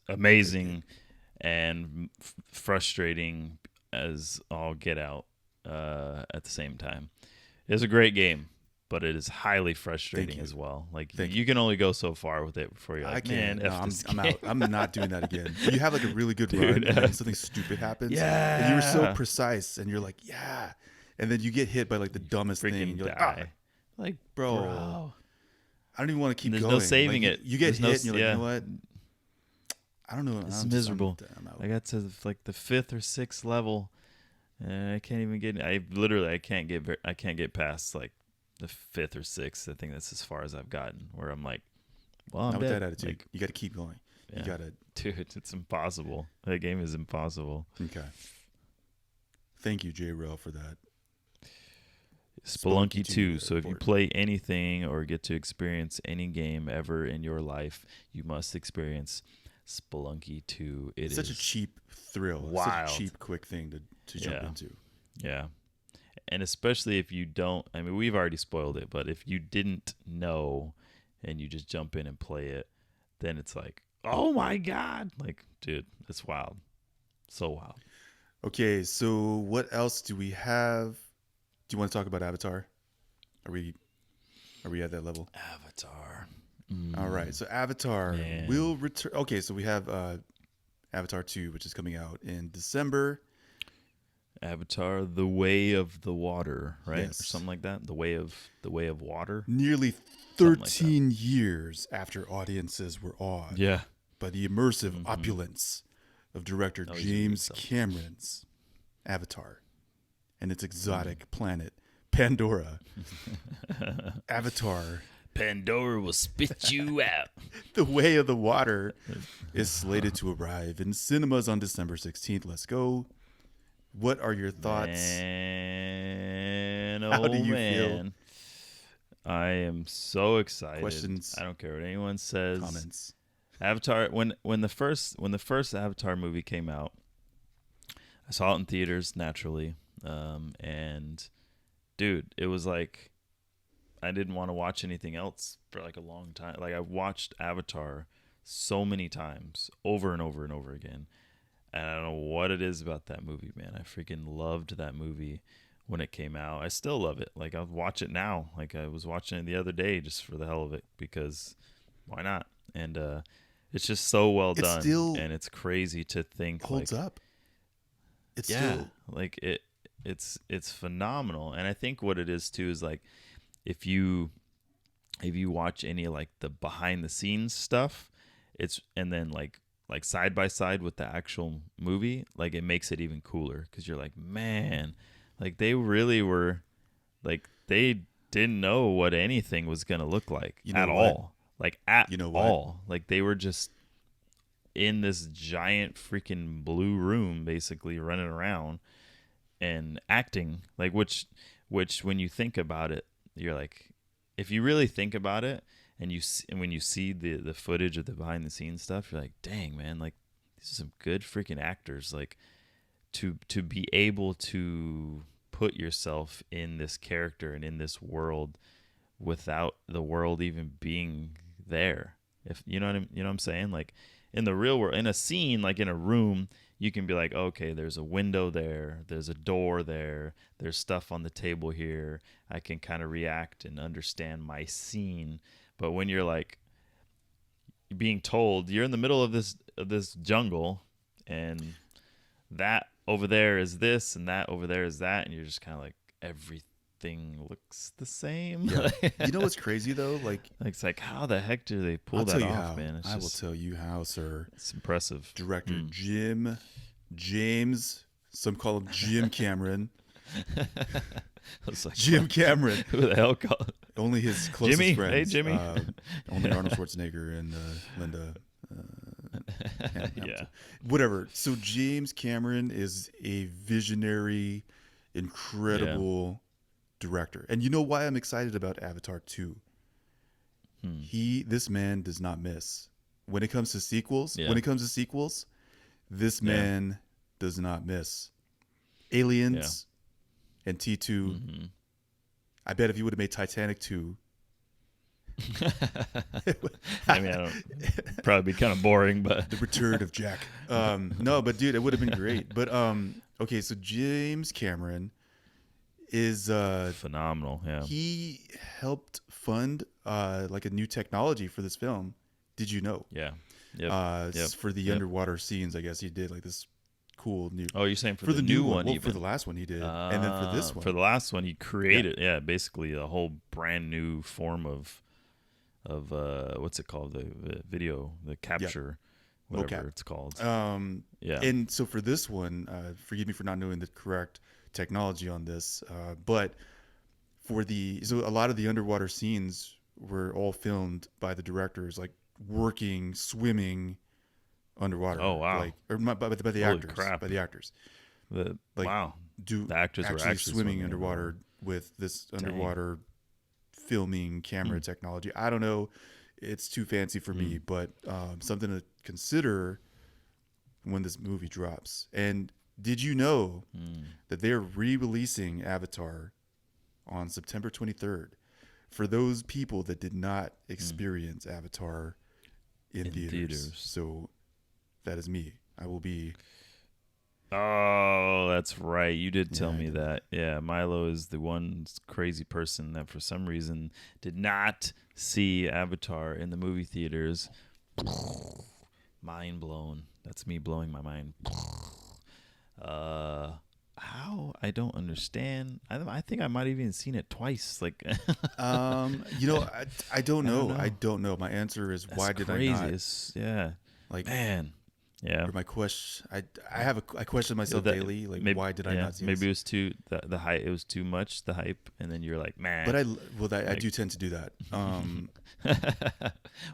amazing and frustrating as all get out at the same time. It's a great game, but it is highly frustrating as well. Like you can only go so far with it before you're like, man, I'm out. I'm not doing that again. You have like a really good run, and then something stupid happens. Yeah, and you were so precise, and you're like, yeah. And then you get hit by like the dumbest thing. And you're die. Like, bro, I don't even want to keep going. There's no saving it. You get hit and you're like, you know what? I don't know. It's miserable. I got to like the 5th or 6th level, and I can't even get. I can't get past like the 5th or 6th. I think that's as far as I've gotten. Where I'm like, well, I'm dead. With that attitude, like, you got to keep going. Yeah. You got to, dude. It's impossible. That game is impossible. Okay. Thank you, rrell, for that. Spelunky 2. So if you play anything or get to experience any game ever in your life, you must experience Spelunky 2. It's such a cheap thrill. Wild. Such a cheap, quick thing to jump into. Yeah. And especially if you don't, I mean, we've already spoiled it, but if you didn't know and you just jump in and play it, then it's like, oh my God. Like, dude, it's wild. So wild. Okay, so what else do we have? Do you want to talk about Avatar? Are we at that level? Avatar. All right, so Avatar will return. Okay, so we have Avatar 2, which is coming out in December. Avatar: The Way of the Water, right? Yes. Or something like that. The Way of Water. Nearly 13 years after audiences were awed by the immersive opulence of director James Cameron's Avatar and its exotic planet, Pandora. Avatar. Pandora will spit you out. The Way of the Water is slated to arrive in cinemas on December 16th. Let's go. What are your thoughts? How do you feel? I am so excited. Questions? I don't care what anyone says. Comments. Avatar. When the first Avatar movie came out, I saw it in theaters naturally. And dude, it was like I didn't want to watch anything else for like a long time. Like I watched Avatar so many times, over and over and over again. And I don't know what it is about that movie, man. I freaking loved that movie when it came out. I still love it. Like I'll watch it now. Like I was watching it the other day just for the hell of it, because why not? And it's just so well done. And it's crazy to think holds up. It's still like it's phenomenal. And I think what it is too is like if you watch any like the behind the scenes stuff, and then like side by side with the actual movie, like it makes it even cooler, because you're like, man, like they really were like they didn't know what anything was gonna look like at all. Like at all. Like they were just in this giant freaking blue room, basically running around and acting like which when you think about it, you're like, if you really think about it, and when you see the footage of the behind the scenes stuff, you're like, dang man, like these are some good freaking actors. Like to be able to put yourself in this character and in this world without the world even being there. If you know what I'm saying? Like in the real world, in a scene, like in a room, you can be like, okay, there's a window there, there's a door there, there's stuff on the table here. I can kind of react and understand my scene. But when you're like being told you're in the middle of this jungle, and that over there is this, and that over there is that, and you're just kind of like, everything looks the same. Yeah. You know what's crazy though? Like it's like, how the heck do they pull that off, man? I will tell you how, sir. It's impressive. Director James, some call him Jim Cameron. Like, Jim Cameron. Who the hell called? Only his closest Jimmy? friends. Hey, Jimmy. Only Arnold Schwarzenegger and Linda. Yeah. Whatever. So James Cameron is a visionary, incredible director. And you know why I'm excited about Avatar 2? This man does not miss. When it comes to sequels, this man does not miss. Aliens and T2. I bet if you would have made Titanic 2. I mean, I don't, probably be kind of boring, but the return of Jack. No, but dude, it would have been great. But okay, so James Cameron is phenomenal. Yeah, he helped fund like a new technology for this film. Did you know? Yeah. For the underwater scenes, I guess he did like this cool new. Oh, you're saying for the new one? Well, for the last one he did, and then for this one. For the last one, he created, basically a whole brand new form of what's it called? The video, the capture, whatever it's called. And so for this one, forgive me for not knowing the correct technology on this, but so a lot of the underwater scenes were all filmed by the directors, like working, swimming underwater. Oh wow! Like, or by the actors. Crap. By the actors. The actors were actually swimming underwater with this underwater filming camera technology. I don't know, it's too fancy for me, but something to consider when this movie drops. And did you know that they're re-releasing Avatar on September 23rd for those people that did not experience Avatar in theaters? So that is me. I will be. Oh, that's right. You did tell me that. Yeah, Milo is the one crazy person that for some reason did not see Avatar in the movie theaters. Mind blown. That's me blowing my mind. How? I don't understand. I think I might have even seen it twice. Like, I don't know. I don't know. My answer is, that's why did crazy. I not? Like, man. Yeah. Or my question, I question myself daily. Like, why did I not see? Maybe it was too the hype. It was too much, the hype, and then you're like, man. But I do tend to do that.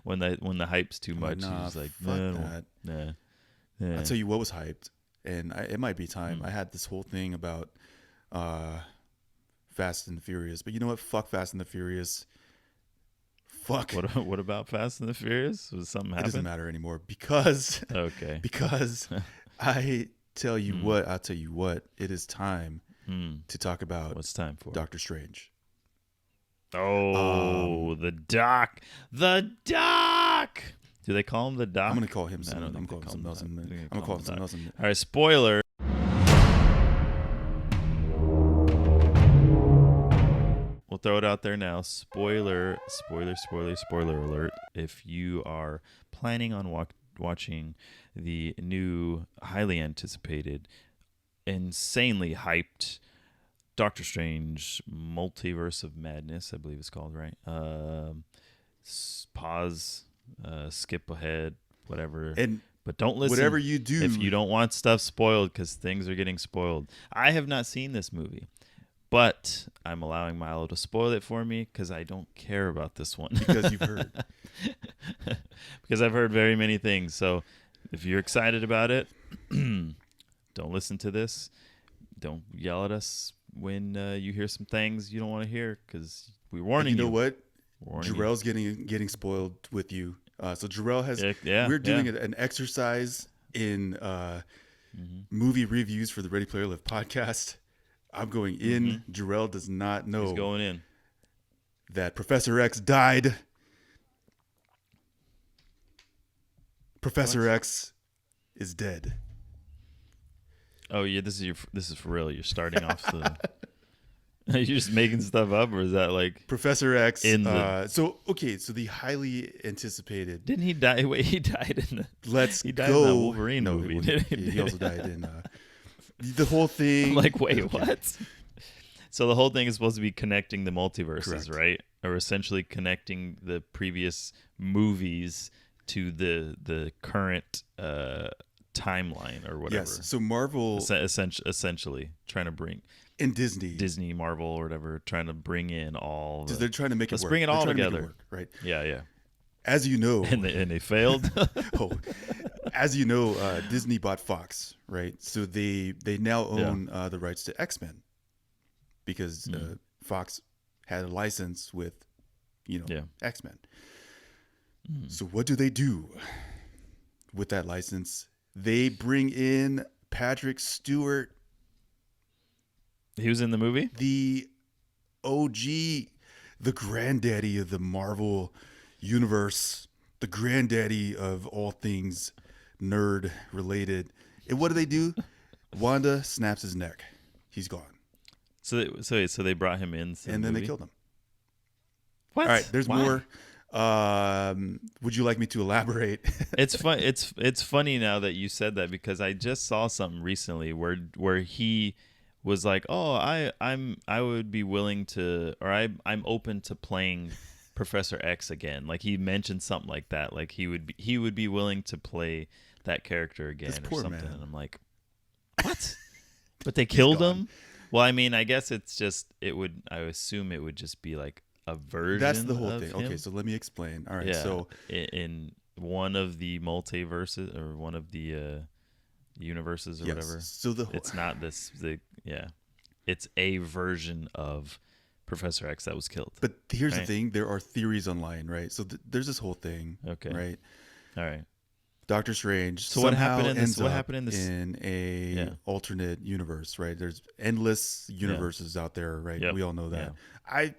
When the hype's too much, nah, you're just like, fuck that. Yeah. I'll tell you what was hyped, and it might be time. I had this whole thing about Fast and the Furious, but you know what? Fuck Fast and the Furious. Fuck. What about Fast and the Furious? Was something happening? It doesn't matter anymore because I tell you what, I'll tell you what, it is time to talk about what's time for Doctor Strange. Oh, the Doc. Do they call him the Doc? I'm gonna call him something. I'm gonna call him something else. All right, spoiler. We'll throw it out there now. Spoiler alert. If you are planning on watching the new, highly anticipated, insanely hyped Doctor Strange Multiverse of Madness, I believe it's called, right? Pause, skip ahead, whatever. But don't listen. Whatever you do. If you don't want stuff spoiled, because things are getting spoiled. I have not seen this movie. But I'm allowing Milo to spoil it for me because I don't care about this one. Because you've heard. Because I've heard very many things. So if you're excited about it, don't listen to this. Don't yell at us when you hear some things you don't want to hear because we're warning you. You know what? Warning Jarrell's getting spoiled with you. So Jarrell has. Yeah, we're doing an exercise in movie reviews for the Ready Player Live podcast. I'm going in. Jarrell does not know. He's going in. That Professor X died. Professor X is dead. Oh yeah, this is for real. You're starting off the. You're just making stuff up, or is that like Professor X? In the... So the highly anticipated. Didn't he die? Wait, he died in the. He died go. in the Wolverine movie. He also died in the whole thing. I'm like, wait, what? So the whole thing is supposed to be connecting the multiverses, Correct. right? Or essentially connecting the previous movies to the current timeline or whatever. Yes. So Marvel, essentially trying to bring in Disney, Marvel or whatever, trying to bring in all. They're trying to make it work. Let's bring it all together, work, right? Yeah. As you know, and they failed. As you know, Disney bought Fox, right? So they now own the rights to X-Men because Fox had a license with, X-Men. So what do they do with that license? They bring in Patrick Stewart. He was in the movie? The OG, the granddaddy of the Marvel universe, the granddaddy of all things nerd related. And what do? Wanda snaps his neck. He's gone. So they brought him in, and then they killed him. What? All right, there's more. Would you like me to elaborate? It's fun. It's funny now that you said that because I just saw something recently where he was like, "Oh, I would be willing to, or I'm open to playing Professor X again." Like he mentioned something like that. Like he would be willing to play that character again or something. Man. And I'm like, what? But they killed him. Well, I mean, I guess it's just I assume it would just be like a version. That's the whole thing. Him. Okay, so let me explain. All right, so in one of the multiverses or one of the universes or whatever. So it's not it's a version of Professor X that was killed. But here's the thing: there are theories online, right? So there's this whole thing. Okay. Right. All right. Doctor Strange. So what happened in this? What happened in this? In a alternate universe, right? There's endless universes out there, right? Yep. We all know that. Yeah.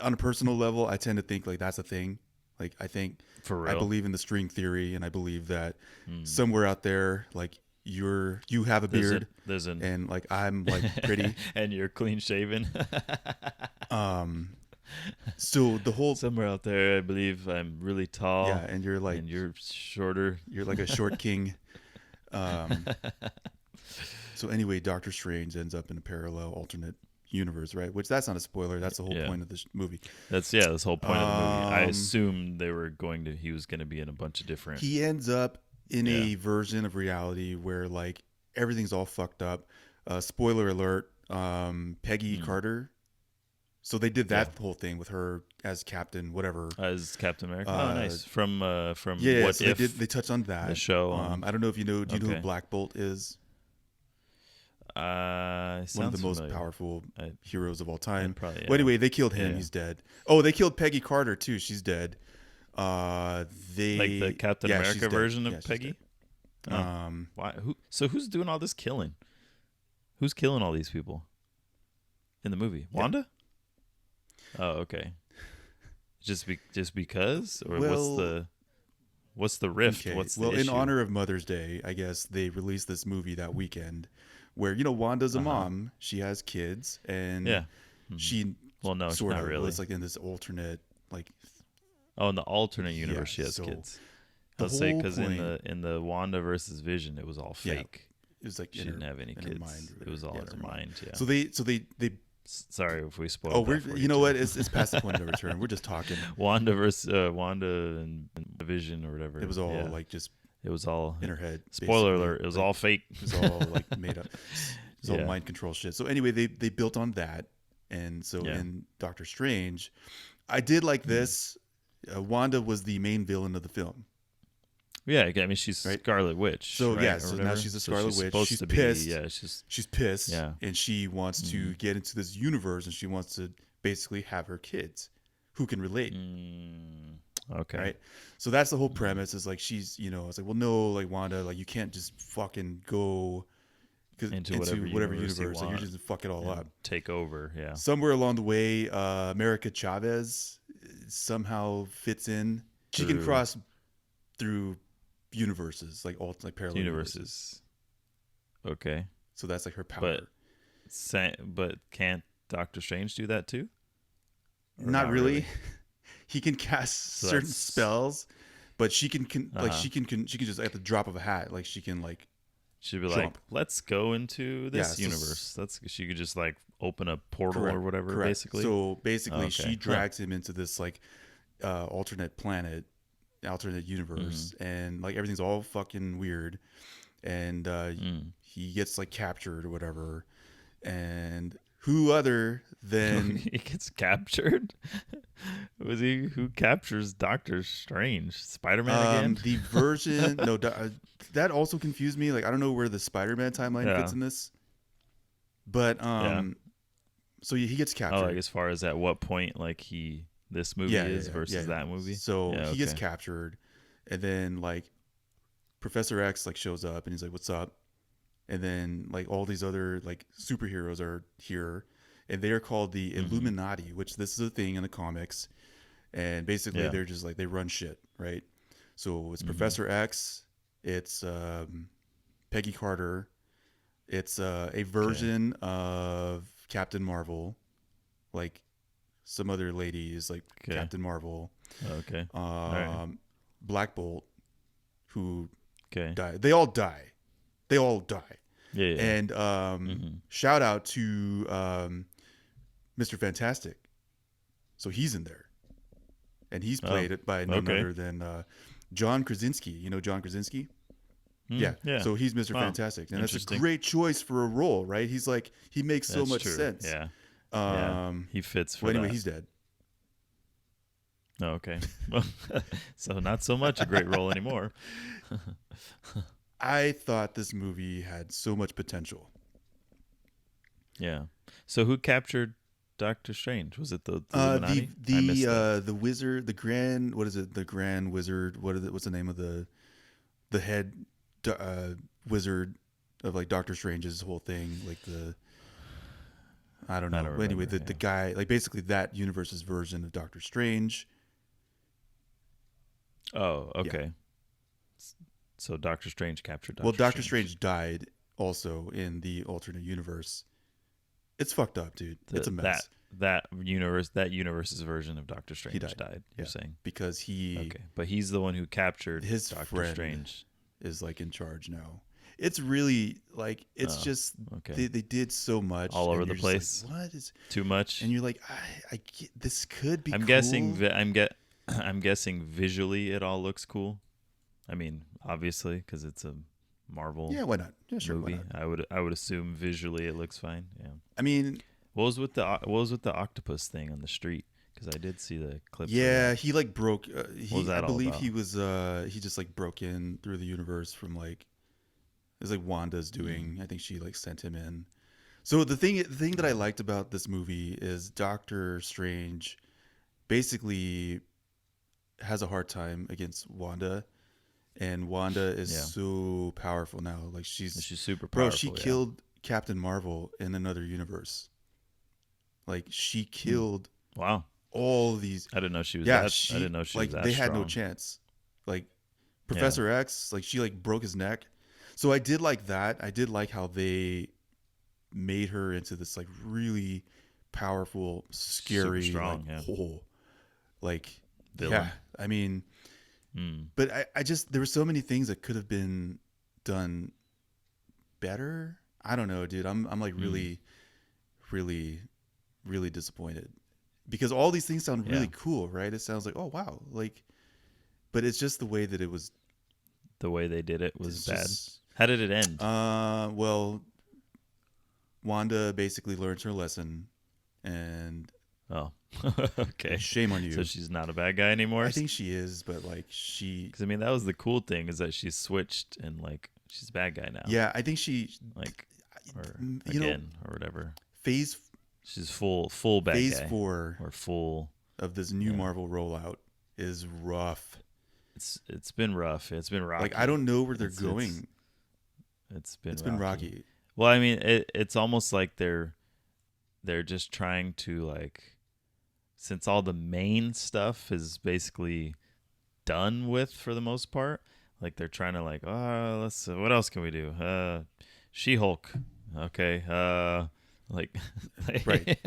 On a personal level, I tend to think like that's a thing. Like I think for real, I believe in the string theory, and I believe that somewhere out there, like you have a beard, and like I'm like pretty, and you're clean shaven. So the whole somewhere out there, I believe I'm really tall. Yeah, and you're shorter. You're like a short king. So anyway, Doctor Strange ends up in a parallel alternate universe, right? Which that's not a spoiler. That's the whole point of this movie. This whole point of the movie. I assumed he was going to be in a bunch of different. He ends up in a version of reality where like everything's all fucked up. Spoiler alert. Peggy Carter. So they did that whole thing with her as Captain, whatever. As Captain America. Oh, nice. From What so If? They touched on that. The show. I don't know if you know. Do you know who Black Bolt is? One of the most powerful heroes of all time. Probably, Well, anyway, they killed him. He's dead. Oh, they killed Peggy Carter too. She's dead. Like the Captain America version of Peggy. Why? So who's doing all this killing? Who's killing all these people in the movie? Wanda? Oh, okay. Just because, or what's the rift? Okay. What's the issue? In honor of Mother's Day, I guess they released this movie that weekend, where Wanda's a mom. She has kids, and she no, sort not of really. was like in this alternate like. Oh, in the alternate universe, she has kids. Let's say because in the Wanda versus Vision, it was all fake. It was like she didn't have any kids. It was all in her mind. Yeah. So they. Sorry if we spoiled. Oh, you know what? It's past the point of no return. We're just talking. Wanda and Vision or whatever. It was all like just. It was all in her head. Spoiler alert! It was all fake. It was all like made up. It was all mind control shit. So anyway, they built on that, And so Yeah. in Doctor Strange, I did like this. Wanda was the main villain of the film, Yeah, I mean she's right? Scarlet Witch, So yeah, right, or so now whatever. she's a So Scarlet she's Witch. supposed She's to be. pissed. Yeah, she's. She's pissed, Yeah. and she wants Mm-hmm. to get into this universe, and she wants to basically have her kids who can relate. Okay. Right. So that's the whole premise. Is like she's, it's like, well, no, like Wanda, like you can't just fucking go Into into whatever universe you universe. Like you're want just gonna fuck it all and up. take over. Yeah. Somewhere along the way, America Chavez somehow fits in. She can Through cross through universes, like parallel universes. Okay. So that's like her power. But can't Doctor Strange do that too? Or Not really. He can cast So certain that's- spells, but she can like Uh-huh. she can just at the drop of a hat, like she can like She'd be like, jump. let's go into this Yeah, so universe. She could just like open a portal Correct, or whatever, correct. basically. So basically, Okay. she drags him into this like alternate planet, alternate universe, and like everything's all fucking weird, and he gets like captured or whatever, and who other than He gets captured. Was he who captures Doctor Strange? Spider-Man again? the version? No, that also confused me. Like I don't know where the Spider-Man timeline fits in this, but so he gets captured. Oh, like as far as at what point like this movie is versus that movie. So he gets okay. captured, and then like Professor X like shows up and he's like, "What's up?" And then like all these other like superheroes are here, and they are called the Illuminati, which this is a thing in the comics, and basically they're just like they run shit, right? So it's Professor X, it's Peggy Carter, it's a version of Captain Marvel, like some other lady is like Captain Marvel. Okay. Right. Black Bolt, who Okay. They all die. They all die. Yeah. And shout out to Mr. Fantastic. So he's in there. And he's played by none other than John Krasinski. You know John Krasinski? Yeah. So he's Mr. Fantastic. And that's a great choice for a role, right? He's like, he makes so much sense. Yeah. He fits for anyway, that. he's dead. Oh, okay. Well, so not so much a great role anymore. I thought this movie had so much potential. Yeah. So who captured Doctor Strange? Was it the Illuminati? The wizard, the grand, what is it? The grand wizard. What's the name of the head wizard of like Doctor Strange's whole thing? Like I don't know. Remember, Anyway, the guy, like basically that universe's version of Doctor Strange. Oh, okay. Yeah. So Doctor Strange captured Doctor Doctor Strange died also in the alternate universe. It's fucked up, dude. It's a mess. That universe's version of Doctor Strange died. You're saying because but he's the one who captured his Doctor friend Strange. Is like in charge now. It's really like it's just they did so much all over the place. Like, what is too much? And you're like, I get, this could be. I'm cool. I'm guessing visually it all looks cool. I mean, obviously, because it's a Marvel. Yeah, why not? Yeah, sure. Movie. Why not? I would assume visually it looks fine. Yeah. I mean, what was with the octopus thing on the street? Because I did see the clip. Yeah, he like broke. I believe about? he was. He just like broke in through the universe from like. It was like Wanda's doing. I think she like sent him in. So the thing that I liked about this movie is Doctor Strange, basically, has a hard time against Wanda. And Wanda is so powerful now. Like she's super powerful. Bro, she killed Captain Marvel in another universe. Like she killed all these. I didn't know she was I didn't know she was that they strong. had no chance. Like Professor X, like she like broke his neck. So I did like that. I did like how they made her into this like really powerful, scary, super strong, whole like villain. I mean, but I just there were so many things that could have been done better. I don't know, dude. I'm like really, really, really disappointed because all these things sound really cool, right? It sounds like, oh wow, like, but it's just the way that it was. The way they did it was bad. How did it end? Well, Wanda basically learns her lesson, and Oh, okay. shame on you. So she's not a bad guy anymore. I think she is, but like she. Because I mean, that was the cool thing is that she switched and like she's a bad guy now. Yeah, I think she. Like, or you know, again, or whatever. Phase. She's full bad phase guy. 4 or full of this new Marvel rollout is rough. It's been rough. It's been rocky. Like I don't know where they're going. It's been rocky. Well, I mean, it's almost like they're just trying to like, since all the main stuff is basically done with for the most part, like they're trying to like, let's what else can we do? She-Hulk, okay, like right.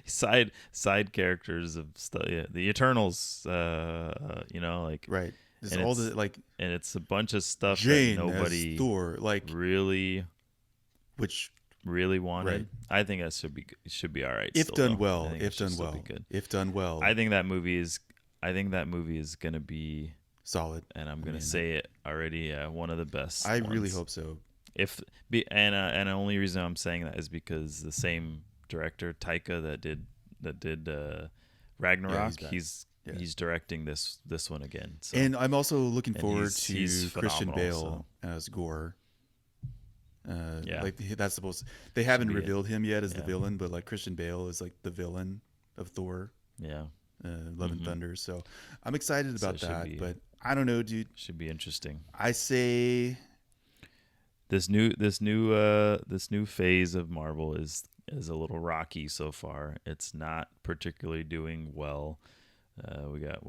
side characters of stuff. Yeah, the Eternals, you know, like right. There's all the like, and it's a bunch of stuff Jane that nobody as Thor, like really wanted. Right. I think that should be all right. If still, done well, if done well. I think that movie is gonna be solid, and I'm gonna say it already. One of the best. I really hope so. And the only reason I'm saying that is because the same director Taika that did Ragnarok, he's directing this one again. So. And I'm also looking forward to Christian Bale as Gore. Like that's supposed. They haven't revealed him yet as the villain, but like Christian Bale is like the villain of Thor. Yeah. Love and Thunder. So I'm excited about that, but I don't know, dude. Should be interesting. I say this new phase of Marvel is a little rocky so far. It's not particularly doing well. We got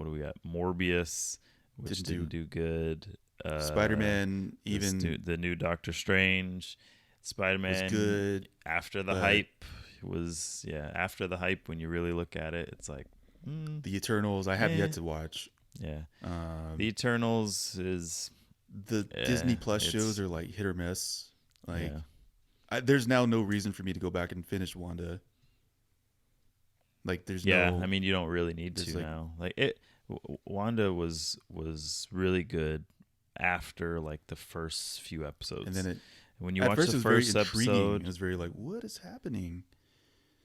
Morbius, which didn't do good. Spider-Man, even the new Doctor Strange, Spider-Man was good after the hype was after the hype. When you really look at it, it's like the Eternals. I have yet to watch. Yeah, the Eternals is the Disney Plus shows are like hit or miss. Like, there's now no reason for me to go back and finish Wanda. Like, there's I mean, you don't really need to now. Like Wanda was really good after like the first few episodes, and then when you watch the first episode, it was very like, what is happening?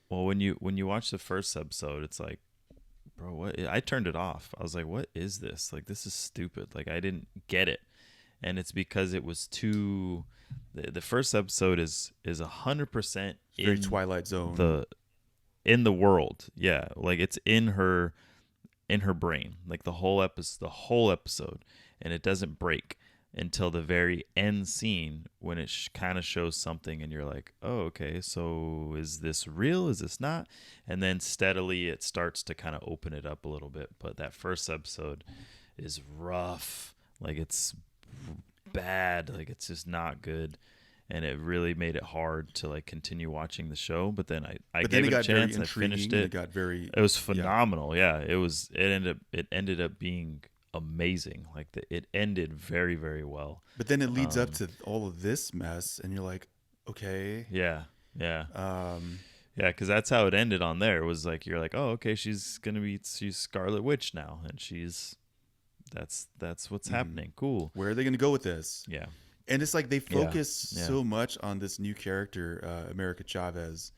Well, when you watch the first episode, it's like, bro, what? I turned it off. I was like, what is this? Like, this is stupid. Like, I didn't get it, and it's because it was too. The first episode is 100% very Twilight Zone. In the world, like it's in her brain, like the whole episode, and it doesn't break until the very end scene when it kind of shows something, and you're like, oh, okay, so is this real? Is this not? And then steadily it starts to kind of open it up a little bit. But that first episode is rough, like it's bad, like it's just not good. And it really made it hard to like continue watching the show. But then I gave it a chance and I finished it. It was phenomenal. Yeah, it ended up being amazing. Like it ended very, very well. But then it leads up to all of this mess, and you're like, okay. Yeah. Because that's how it ended on there. It was like you're like, oh, okay, she's Scarlet Witch now, and that's what's happening. Cool. Where are they gonna go with this? Yeah. And it's like they focus so much on this new character, America Chavez,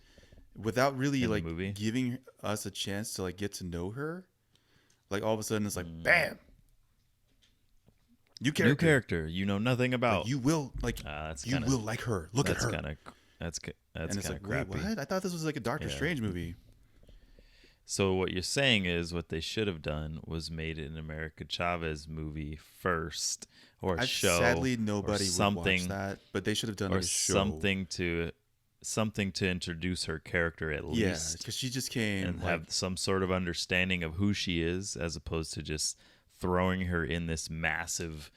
without really like giving us a chance to like get to know her. Like all of a sudden it's like, bam, new character you know nothing about. Like, you will like will like her. Look at her. That's and it's like, crappy. Wait, what? I thought this was like a Doctor Strange movie. So what you're saying is what they should have done was made an America Chavez movie first, or a show. Sadly, nobody would watch that, but they should have done a show. Something to introduce her character at least. Yeah, because she just came and have some sort of understanding of who she is, as opposed to just throwing her in this massive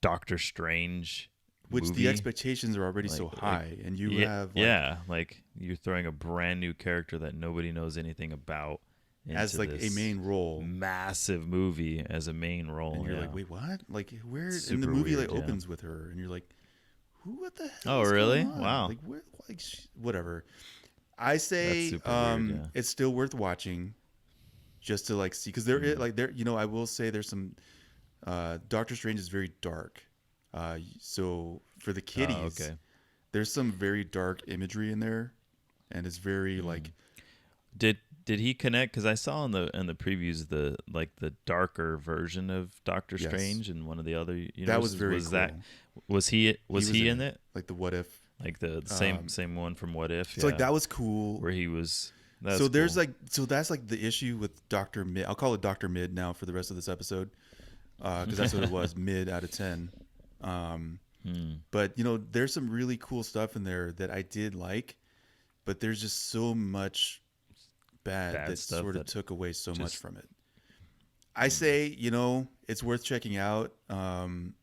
Doctor Strange. Which movie. The expectations are already so high, and you have like you're throwing a brand new character that nobody knows anything about as like a main role, massive movie as a main role, and you're like, wait, what? Like where? And the movie like opens with her, and you're like, who? What the hell? Oh, really? Going on? Wow. Like where? Like whatever. I say weird, it's still worth watching, just to like see, because I will say there's some Doctor Strange is very dark. So for the kiddies, there's some very dark imagery in there, and it's very like Did he connect? Because I saw in the previews the darker version of Doctor Yes. Strange and one of the other universes. That was very cool. Was he in it? Like the What If, Like the same one from What If? So like that was cool. Where he was. So there's cool. That's like the issue with Doctor Mid. I'll call it Doctor Mid now for the rest of this episode, because that's what it was. Mid out of 10. But there's some really cool stuff in there that I did like, but there's just so much bad that sort of took away so much from it. I say, it's worth checking out on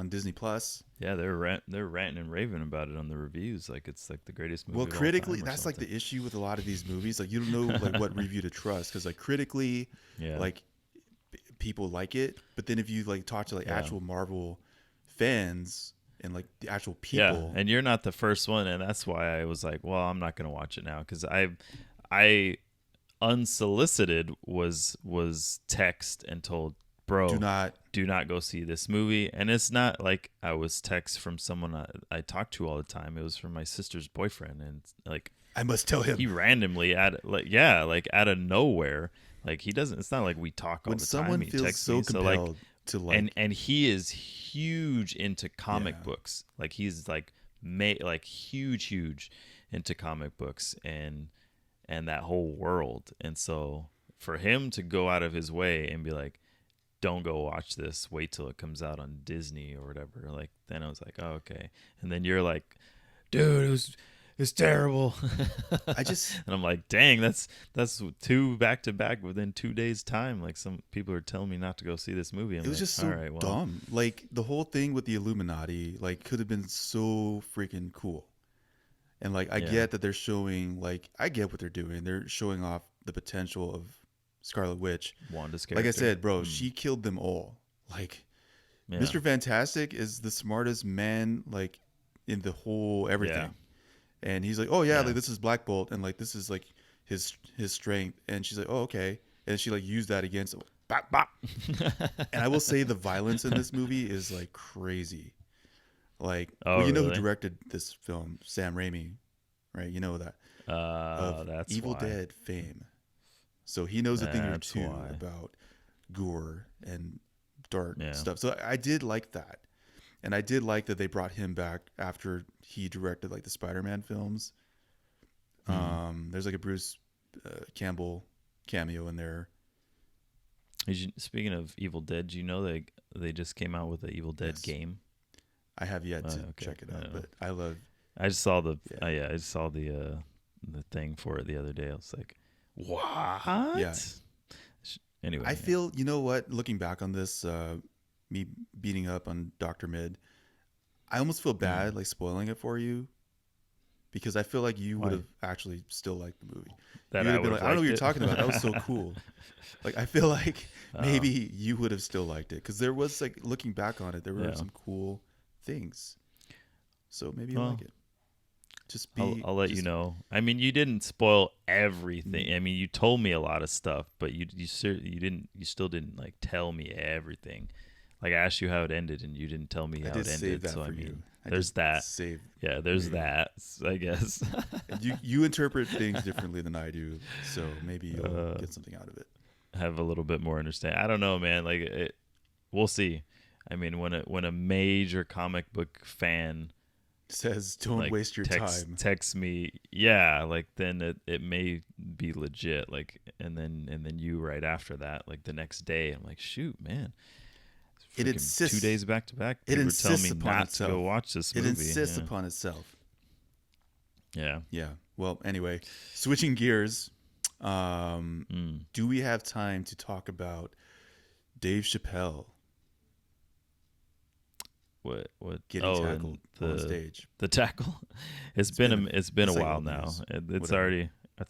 Disney Plus. Yeah, they're ranting and raving about it on the reviews, like it's like the greatest movie. Well, critically, that's like the issue with a lot of these movies. Like you don't know like what review to trust, because like critically, like people like it, but then if you like talk to like actual Marvel fans and like the actual people, and you're not the first one, and that's why I was like, well, I'm not gonna watch it now, because I unsolicited was text and told, bro, do not go see this movie. And it's not like I was text from someone I talk to all the time. It was from my sister's boyfriend, and like I must tell him he randomly out of nowhere, like he doesn't. It's not like we talk all when the someone time. feels so compelled to like, and he is huge into comic books. Like he's like huge into comic books and that whole world. And so for him to go out of his way and be like, don't go watch this, wait till it comes out on Disney or whatever, like then I was like, oh, okay. And then you're like, dude, it's terrible. And I'm like, dang, that's 2 back-to-back within 2 days time. Like some people are telling me not to go see this movie. It was just so dumb. Like the whole thing with the Illuminati like could have been so freaking cool. And like I get that they're showing, like I get what they're doing. They're showing off the potential of Scarlet Witch. Wanda's character. Like I said, bro, she killed them all. Like Mr. Fantastic is the smartest man like in the whole everything. And he's like, oh yeah, like this is Black Bolt, and like this is like his strength. And she's like, oh okay. And she like used that against him. Bop, bop. And I will say the violence in this movie is like crazy. Like, you know who directed this film? Sam Raimi, right? You know that. That's Evil Dead fame. So he knows a thing or two about gore and dark stuff. So I did like that. And I did like that they brought him back after he directed like the Spider-Man films. There's like a Bruce Campbell cameo in there. Speaking of Evil Dead, do you know they just came out with an Evil Dead game? I have yet to check it out, but I just saw the the thing for it the other day. I was like, what? Yeah. Anyway, I feel, you know what? Looking back on this, me beating up on Dr. Mid, I almost feel bad like spoiling it for you, because I feel like you would have actually still liked the movie. I don't know what you're talking about. That was so cool. Like I feel like maybe you would have still liked it, because there was like, looking back on it, there were some cool things. So maybe you'll like it. I'll let you know. I mean, you didn't spoil everything. I mean, you told me a lot of stuff, but you still didn't like tell me everything. Like I asked you how it ended, and you didn't tell me how it ended. Save that so for I mean, you. there's that. There's that. I guess. you interpret things differently than I do, so maybe you'll get something out of it. Have a little bit more understanding. I don't know, man. Like we'll see. I mean, when a major comic book fan says don't waste your time, text me, like then it may be legit, like and then you right after that, like the next day, I'm like, shoot, man, it insists 2 days back to back. It insists me upon not itself to go watch this movie. It insists upon itself. Yeah. Well, anyway, switching gears, do we have time to talk about Dave Chappelle? What getting tackled on stage? The tackle. It's been a while now. It's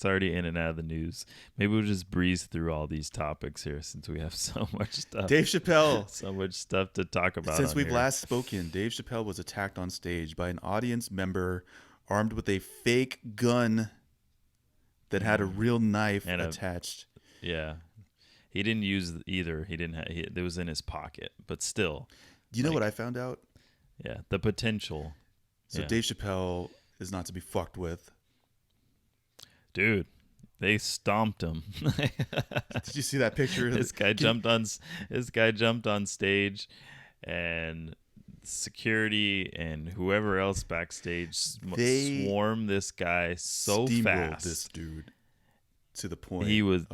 already in and out of the news. Maybe we'll just breeze through all these topics here, since we have so much stuff. Dave Chappelle. So much stuff to talk about. Since we've last spoken, Dave Chappelle was attacked on stage by an audience member armed with a fake gun that had a real knife attached. He didn't use either. It was in his pocket, but still. Do you know what I found out? Yeah, the potential. So Dave Chappelle is not to be fucked with. Dude, They stomped him. Did you see that picture? This guy jumped on stage, and security and whoever else backstage swarmed this guy so fast. This dude to the point he was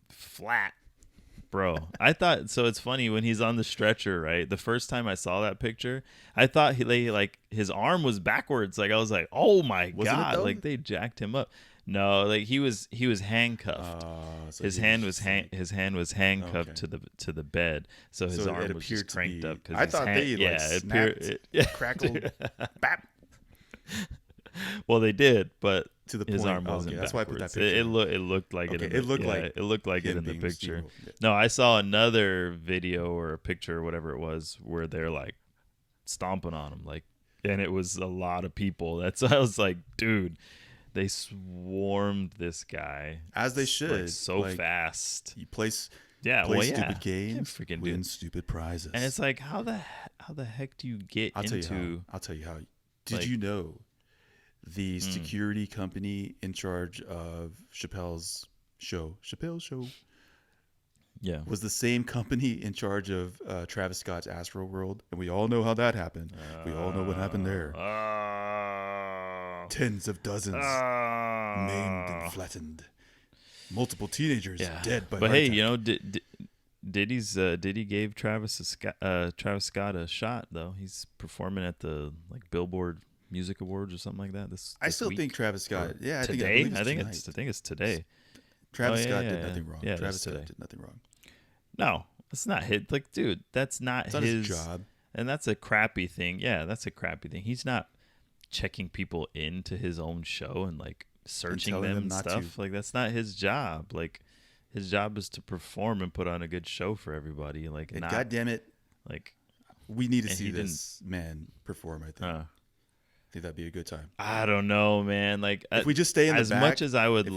flat. Bro, I thought so. It's funny when he's on the stretcher, right? The first time I saw that picture, I thought his arm was backwards. Like I was like, "Oh my god!" Like they jacked him up. No, like he was handcuffed. So his hand was handcuffed to the bed, so his arm was just cranked up. I thought it crackled, bap. Well, they did, but to the his point. arm wasn't. That's why I put that picture. It looked like it. It looked like it in the picture. Yeah. No, I saw another video or a picture or whatever it was where they're like stomping on him, like, and it was a lot of people. That's I was like, dude, they swarmed this guy as they should, like, so fast. You play stupid games, win stupid prizes, and it's like, how the heck do you get into? I'll tell you how. Did you know? The security company in charge of Chappelle's show, was the same company in charge of Travis Scott's Astro World, and we all know how that happened. We all know what happened there. Tens of dozens maimed and flattened. Multiple teenagers dead by But heart hey, attack. you know, Diddy gave Travis Scott a shot though. He's performing at the Billboard Music Awards or something like that. I still think Travis Scott. Yeah, I today. I think it's today. Travis Scott did nothing wrong. Yeah, Travis Scott did nothing wrong. No, it's not his. Like, dude, that's not his job, and that's a crappy thing. Yeah, that's a crappy thing. He's not checking people into his own show and searching them and stuff. Like, that's not his job. Like, his job is to perform and put on a good show for everybody. Like, and God damn it, we need to see this man perform. I think that'd be a good time. I don't know, man. Like, if we just stay in the back, as much as I would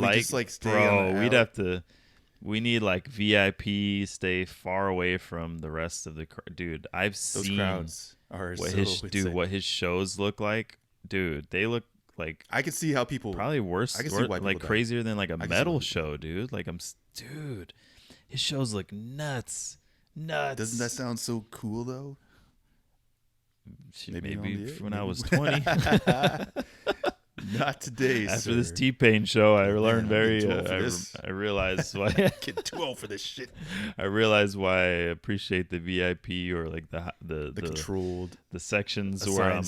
we need VIP, stay far away from the rest of the crowd. Dude, I've seen crowds are what his shows look like. Dude, they look like, I can see how people probably worse, crazier than a metal show, dude. Dude, his shows look nuts. Doesn't that sound so cool though? Maybe when I was 20. Not today, After this TPain show, I learned I realized why I get too old for this shit. I realized why I appreciate the VIP or the controlled sections where I'm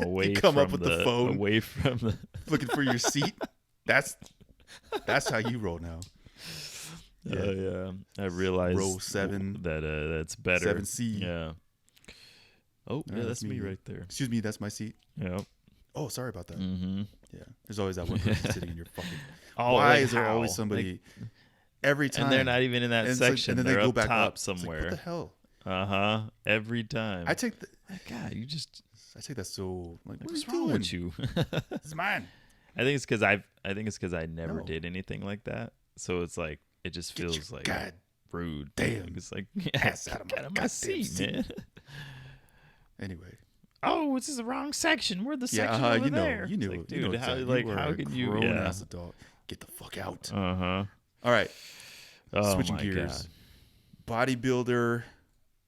away come from up with the phone, away from the looking for your seat. That's how you roll now. Yeah. I realized row 7 that's better. 7C. Yeah. Oh, yeah, that's me right there. Excuse me, that's my seat. Yeah. Oh, sorry about that. Mm-hmm. Yeah, there's always that one person sitting in your fucking. Oh, why is there always somebody every time? And they're not even in that section. And then they're they go up back top up somewhere. What the hell? Every time. I take God, I take that so what's wrong with you? It's mine. I think it's because I never did anything like that. So it's like it just feels like rude. Damn. It's like ass out of my seat, man. Anyway. Oh, this is the wrong section. We're the section over there. You knew, like, dude. You know how could you? Ass adult. Get the fuck out. All right. Oh, switching gears. God. Bodybuilder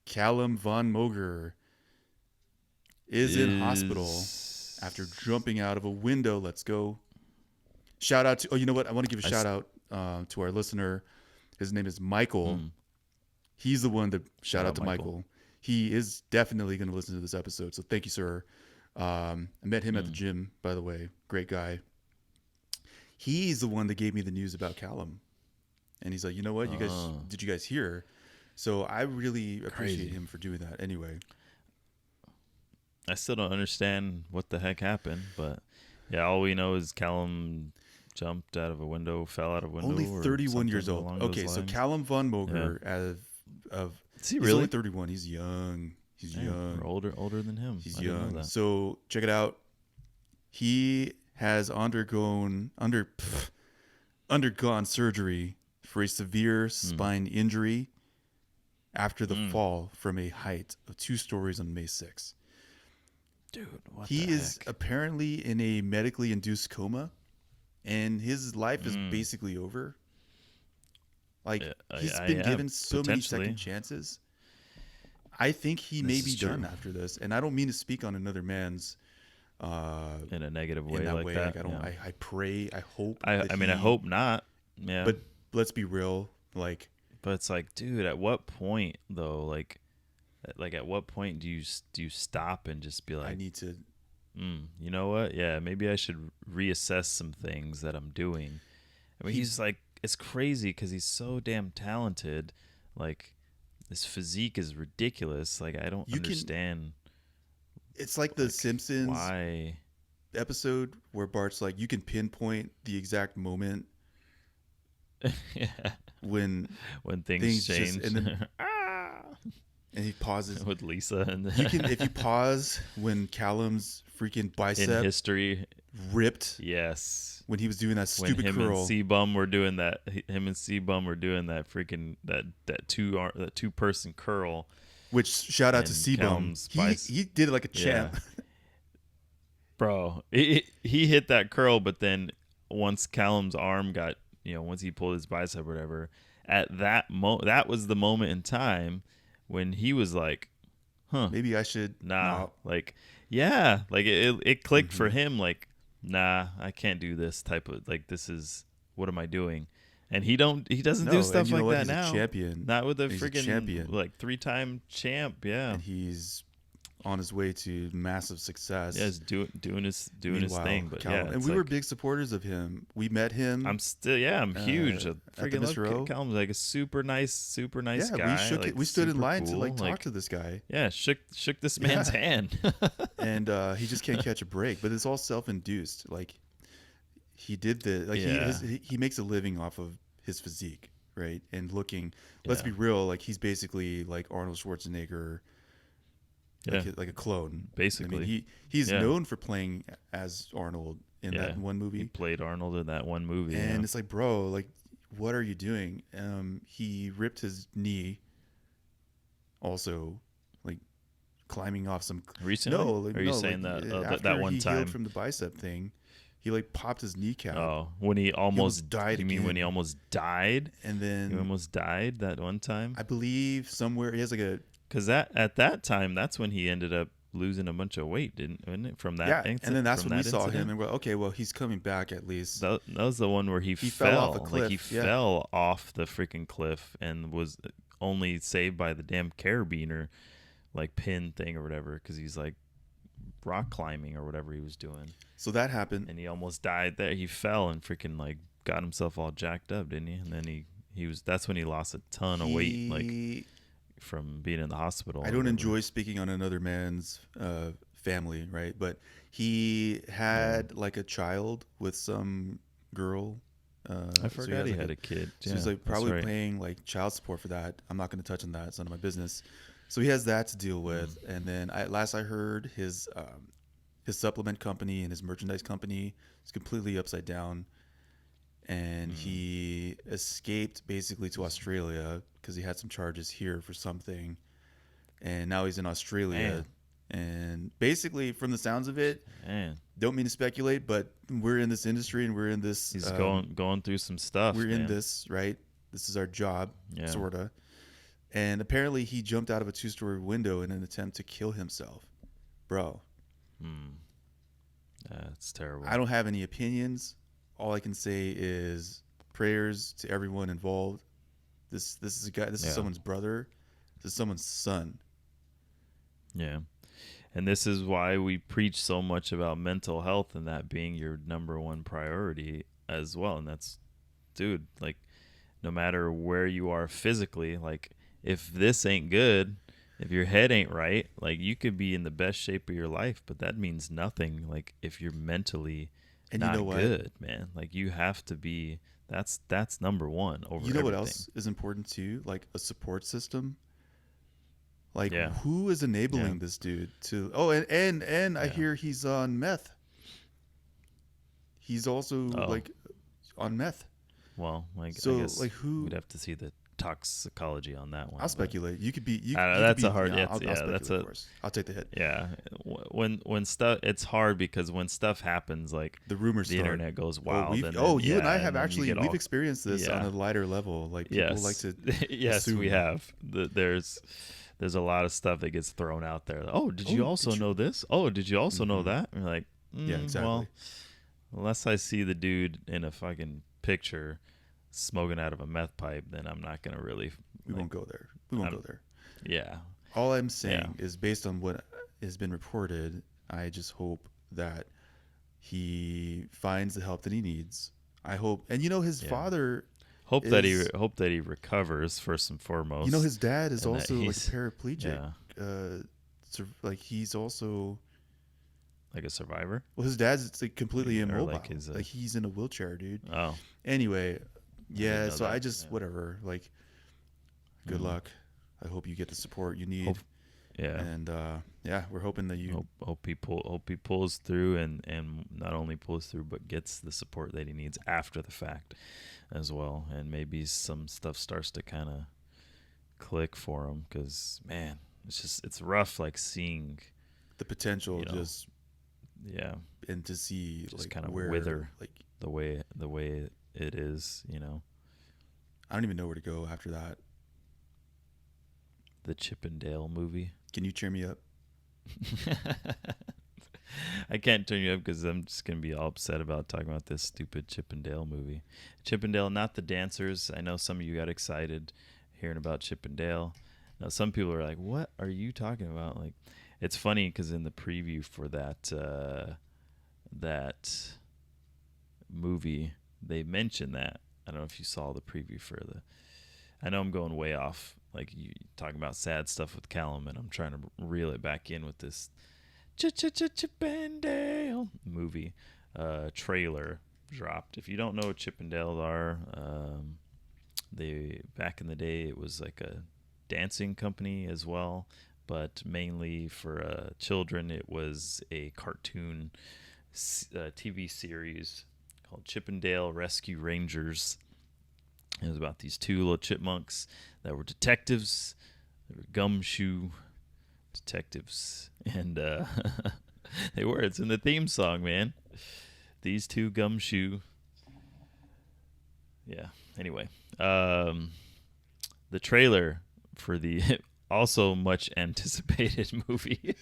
Calum Von Moger is in hospital after jumping out of a window. Let's go. Shout out to. Oh, you know what? I want to give a shout out to our listener. His name is Michael. He's the one that shout out to Michael. He is definitely going to listen to this episode, so thank you, sir. I met him at the gym, by the way. Great guy. He's the one that gave me the news about Calum, and he's like, you know what, you guys, did you guys hear? So I really appreciate him for doing that. Anyway, I still don't understand what the heck happened, but yeah, all we know is Calum jumped out of a window, fell out of a window. Only 31 years old. Okay, so Calum Von Moger, is he he's really only 31. He's young. Young. We're older than him. He's young. So check it out. He has undergone surgery for a severe spine injury after the fall from a height of 2 stories on May 6th. Dude, what he the is heck? Apparently in a medically induced coma, and his life is basically over. Like, he's I been yeah, given so many potentially. second chances. I think he may be done after this, and I don't mean to speak on another man's In a negative way in that like way. that. Like, I don't. Yeah. I pray. I hope. I mean, I hope not. Yeah. But let's be real. Like, But it's like, dude, at what point though? Like at what point do you stop and just be like, I need to. you know what? Yeah, maybe I should reassess some things that I'm doing. I mean, he's like, it's crazy because he's so damn talented. Like, his physique is ridiculous. Like, I don't understand. It's like the Simpsons why episode where Bart's like, you can pinpoint the exact moment yeah. when things change, just, and then and he pauses with Lisa, and you can, if you pause when Calum's freaking bicep in history ripped, yes, when he was doing that stupid when him curl, and C-Bum were doing that, freaking that two person curl. which shout out to C-Bum, he did it like a champ. Yeah. Bro, he hit that curl, but then once Callum's arm got, once he pulled his bicep or whatever, at that that was the moment in time when he was like, huh, maybe I should nah. Like, yeah, like it clicked for him, like, nah, I can't do this type of, like, this is, what am I doing? And he doesn't do stuff like that now. He's a champion. Not with a freaking like 3-time champ, yeah. And he's on his way to massive success. Yeah, he's doing his thing. But Calum, yeah, and we were big supporters of him. We met him. I'm huge. I freaking love Calum's like a super nice guy. We stood in line to talk to this guy. Yeah, shook this man's hand. And he just can't catch a break. But it's all self-induced. Like, he did he makes a living off of his physique, right? And looking. Let's be real. Like, he's basically like Arnold Schwarzenegger. Like a clone, basically. I mean, he's known for playing as Arnold in that one movie. He played Arnold in that one movie, and it's like, bro, like, what are you doing? He ripped his knee. Also, like, climbing off some. Recently? No, are you saying that that one he time healed from the bicep thing? He like popped his kneecap. Oh, when he almost died. You mean when he almost died? And then he almost died that one time. I believe somewhere he has like a. Because at that time, that's when he ended up losing a bunch of weight, didn't it? From that incident, and then that's when we saw him, and we're okay. Well, he's coming back at least. That was the one where he fell off a cliff. Like, he fell off the freaking cliff and was only saved by the damn carabiner, like, pin thing or whatever, because he's like rock climbing or whatever he was doing. So that happened, and he almost died there. He fell and freaking like got himself all jacked up, didn't he? And then he was. That's when he lost a ton of weight, like, from being in the hospital. I don't enjoy speaking on another man's family, right? But he had like a child with some girl. I forgot he had a kid. So he's like probably paying like child support for that. I'm not going to touch on that. It's none of my business. So he has that to deal with. And then last I heard, his supplement company and his merchandise company is completely upside down. And he escaped basically to Australia because he had some charges here for something. And now he's in Australia. And basically, from the sounds of it, don't mean to speculate, but we're in this industry and we're in this. He's going through some stuff. We're in this, right? This is our job, sort of. And apparently he jumped out of a 2-story window in an attempt to kill himself. Bro. That's terrible. I don't have any opinions. All I can say is prayers to everyone involved. This is a guy. This is someone's brother. This is someone's son. Yeah, and this is why we preach so much about mental health and that being your number one priority as well. And that's, dude, like, no matter where you are physically, like, if this ain't good, if your head ain't right, like, you could be in the best shape of your life, but that means nothing. Like, if you're mentally not good, man, like, you have to be. That's number one over everything. What else is important too? Like, a support system. Like, who is enabling this dude to? Oh, and I hear he's on meth. He's also like on meth. Well, like, so, I guess like, who? We'd have to see the toxicology on that one. I'll speculate. You could be. You that's could a be, hard. yeah, I'll that's of course. I'll take the hit. Yeah, when stuff, it's hard because when stuff happens, like the rumors, the start. internet goes wild. You and I have actually we've experienced this on a lighter level. Like people like to. Yes, assume. we have. There's a lot of stuff that gets thrown out there. Oh, did you also know this? Oh, did you also know that? And you're like, yeah, exactly. Well, unless I see the dude in a fucking picture smoking out of a meth pipe, then I'm not gonna really. We won't go there. We won't go there. Yeah. All I'm saying is based on what has been reported, I just hope that he finds the help that he needs. I hope, and his father. Hope that he recovers first and foremost. His dad is also like a paraplegic. Yeah. Like he's also like a survivor. Well, his dad's like completely immobile. Like he's in a wheelchair, dude. Oh. Anyway, yeah. So I just whatever. Like, good luck. I hope you get the support you need. And we're hoping that you hope he pulls through and not only pulls through but gets the support that he needs after the fact as well, and maybe some stuff starts to kind of click for him, because man, it's rough, like seeing the potential and to see just like kind of where, wither like the way it is. I don't even know where to go after that. The Chip and Dale movie. Can you cheer me up? I can't turn you up because I'm just going to be all upset about talking about this stupid Chip and Dale movie. Chip and Dale, not the dancers. I know some of you got excited hearing about Chip and Dale. Now, some people are like, what are you talking about? Like, it's funny because in the preview for that movie, they mentioned that. I don't know if you saw the preview for I know I'm going way off. Like, you talking about sad stuff with Calum, and I'm trying to reel it back in with this Chip and Dale movie trailer dropped. If you don't know what Chip and Dale are, they back in the day it was like a dancing company as well, but mainly for children. It was a cartoon TV series called Chip and Dale Rescue Rangers. It was about these two little chipmunks that were detectives. They were gumshoe detectives, and they were. It's in the theme song, man. These two gumshoe. Yeah. Anyway, the trailer for the also much anticipated movie,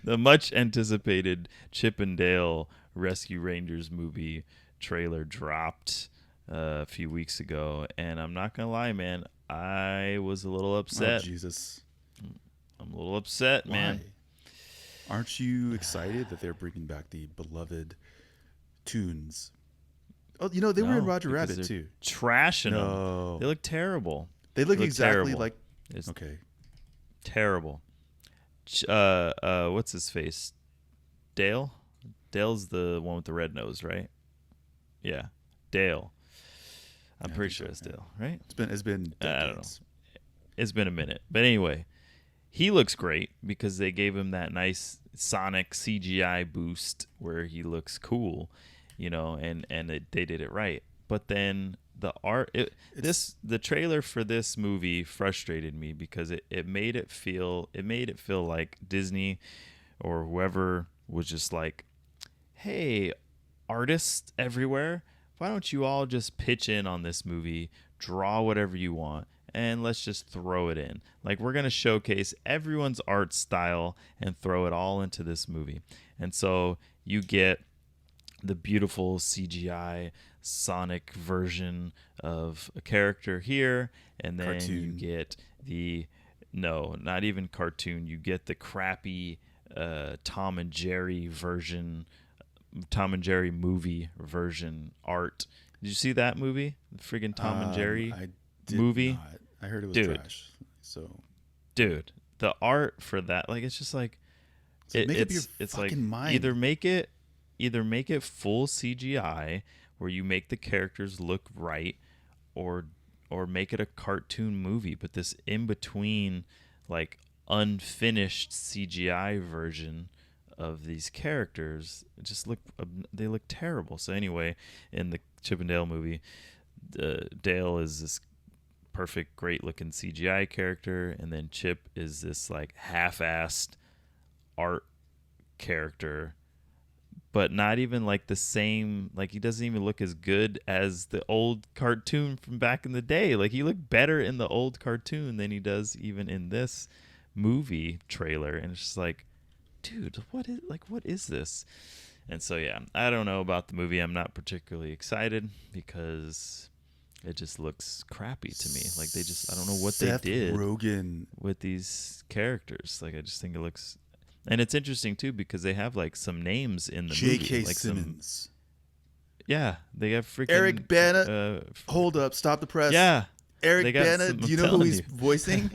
the much anticipated Chip and Dale Rescue Rangers movie trailer dropped a few weeks ago, and I'm not gonna lie, man, I was a little upset. Oh, Jesus. I'm a little upset, man. Aren't you excited that they're bringing back the beloved tunes? Oh, they were in Roger Rabbit too. Trashing them. They look terrible. They look exactly terrible. like. It's okay. Terrible. What's his face? Dale. Dale's the one with the red nose, right? Yeah, Dale. I'm pretty sure it's Dale, right? It's been decades. I don't know. It's been a minute, but anyway, he looks great because they gave him that nice Sonic CGI boost where he looks cool, and they did it right. But then the art, the trailer for this movie frustrated me because it made it feel like Disney or whoever was just like, hey, artists everywhere, why don't you all just pitch in on this movie, draw whatever you want, and let's just throw it in. Like, we're going to showcase everyone's art style and throw it all into this movie. And so you get the beautiful CGI Sonic version of a character here, and then you get not even cartoon. You get the crappy Tom and Jerry movie version art. Did you see that movie? The friggin' Tom and Jerry movie? Not. I heard it was trash. So, dude, the art for that, like, it's just like, it's like mind. either make it full CGI where you make the characters look right, or make it a cartoon movie. But this in between, like, unfinished CGI version of these characters just look terrible. So anyway, in the Chip and Dale movie, Dale is this perfect, great-looking CGI character, and then Chip is this like half-assed art character, but not even like the same. Like he doesn't even look as good as the old cartoon from back in the day. Like he looked better in the old cartoon than he does even in this movie trailer, and it's just like, dude, what is this? And so yeah, I don't know about the movie. I'm not particularly excited because it just looks crappy to me. Like I don't know what Seth they did Rogen with these characters. Like I just think it looks, and it's interesting too because they have like some names in the movie. J.K. Like Simmons. Yeah, they have freaking Eric Bana. Hold up, stop the press. Yeah, Eric Bana. Do you know who he's voicing?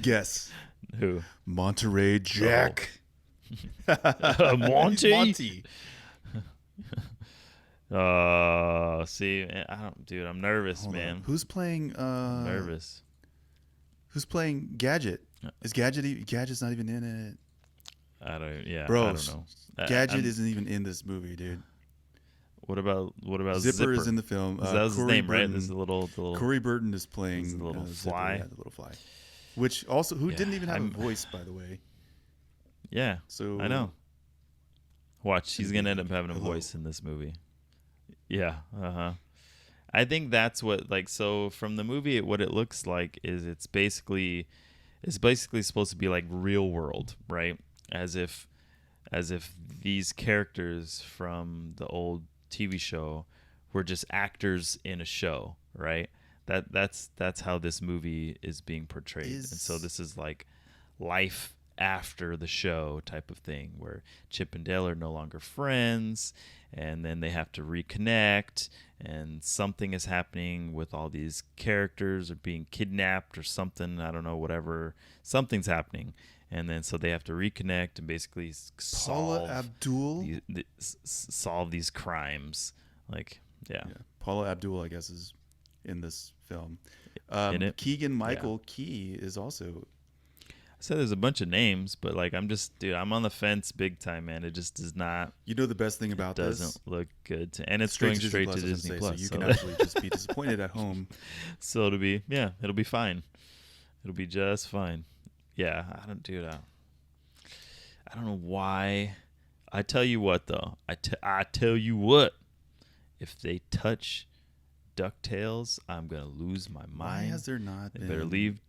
Guess. Who? Monterey Jack. Monty. Monty. See, dude, I'm nervous, Hold man. on. Who's playing? Nervous. Who's playing Gadget? Is Gadget's not even in it? I don't Bro, know. Gadget isn't even in this movie, dude. What about Zipper is in the film. That was his name, Burton, right? This is the little. Corey Burton is playing the little Zipper, fly. yeah, the little fly. Which also, didn't even have a voice, by the way. Yeah, so I know. Watch, he's gonna end up having a voice in this movie. Yeah, I think that's what so from the movie, what it looks like is it's basically supposed to be like real world, right? As if these characters from the old TV show were just actors in a show, right? That's how this movie is being portrayed. And so this is like life after the show type of thing where Chip and Dale are no longer friends, and then they have to reconnect, and something is happening with all these characters are being kidnapped or something. I don't know, whatever. Something's happening. And then so they have to reconnect and basically solve these crimes. Like, yeah. Paula Abdul, I guess, is in this film. In it? Keegan-Michael Key is also. I said there's a bunch of names, but I'm on the fence big time, man. It just does not. You know the best thing about this? Doesn't look good. And it's going straight to Disney Plus. So you can actually just be disappointed at home. So it'll be fine. It'll be just fine. Yeah, I don't know why. I tell you what, though. I tell you what. If they touch DuckTales, I'm going to lose my mind. Why has there not been? They better leave.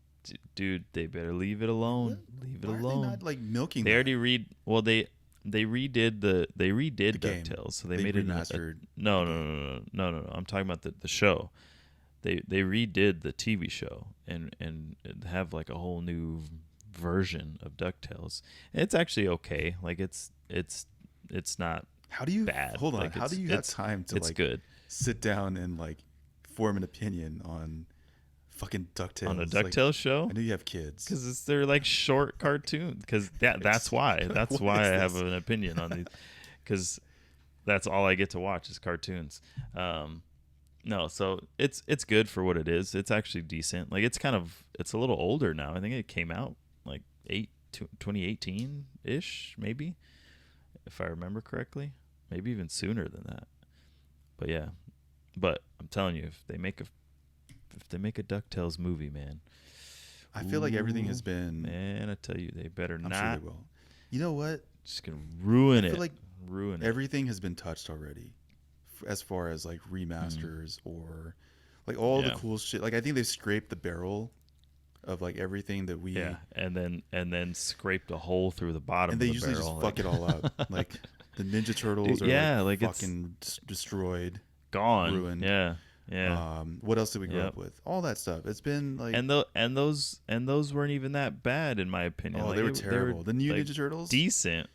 Dude, they better leave it alone. Leave it alone. Are they not like milking? They already they redid game. DuckTales, so they They made remastered. No. I'm talking about the show. They redid the TV show and have like a whole new version of DuckTales. And it's actually okay. Like it's not. How do you bad. Hold on? Like how do you have time to good. sit down and like form an opinion on fucking DuckTales? On a DuckTales show? I know you have kids. Because they're like short cartoons. Because that's why. That's why I have an opinion on these. Because that's all I get to watch is cartoons. No, so it's good for what it is. It's actually decent. Like it's a little older now. I think it came out like 2018-ish, maybe, if I remember correctly. Maybe even sooner than that. But yeah. But I'm telling you, if they make a DuckTales movie, man. I feel like everything has been. Man, I tell you, they better I'm not. sure they will. You know what? Just gonna ruin I it. feel like ruin it. Everything has been touched already, as far as like remasters or like all the cool shit. Like I think they've scraped the barrel of like everything that we. Yeah, and then scraped a hole through the bottom. And they of the usually barrel, just fuck it all up. Like the Ninja Turtles are like fucking destroyed, gone, ruined. Yeah. What else did we grow up with? All that stuff. It's been like and those weren't even that bad in my opinion. Oh, like, they were terrible. The new Ninja Turtles, decent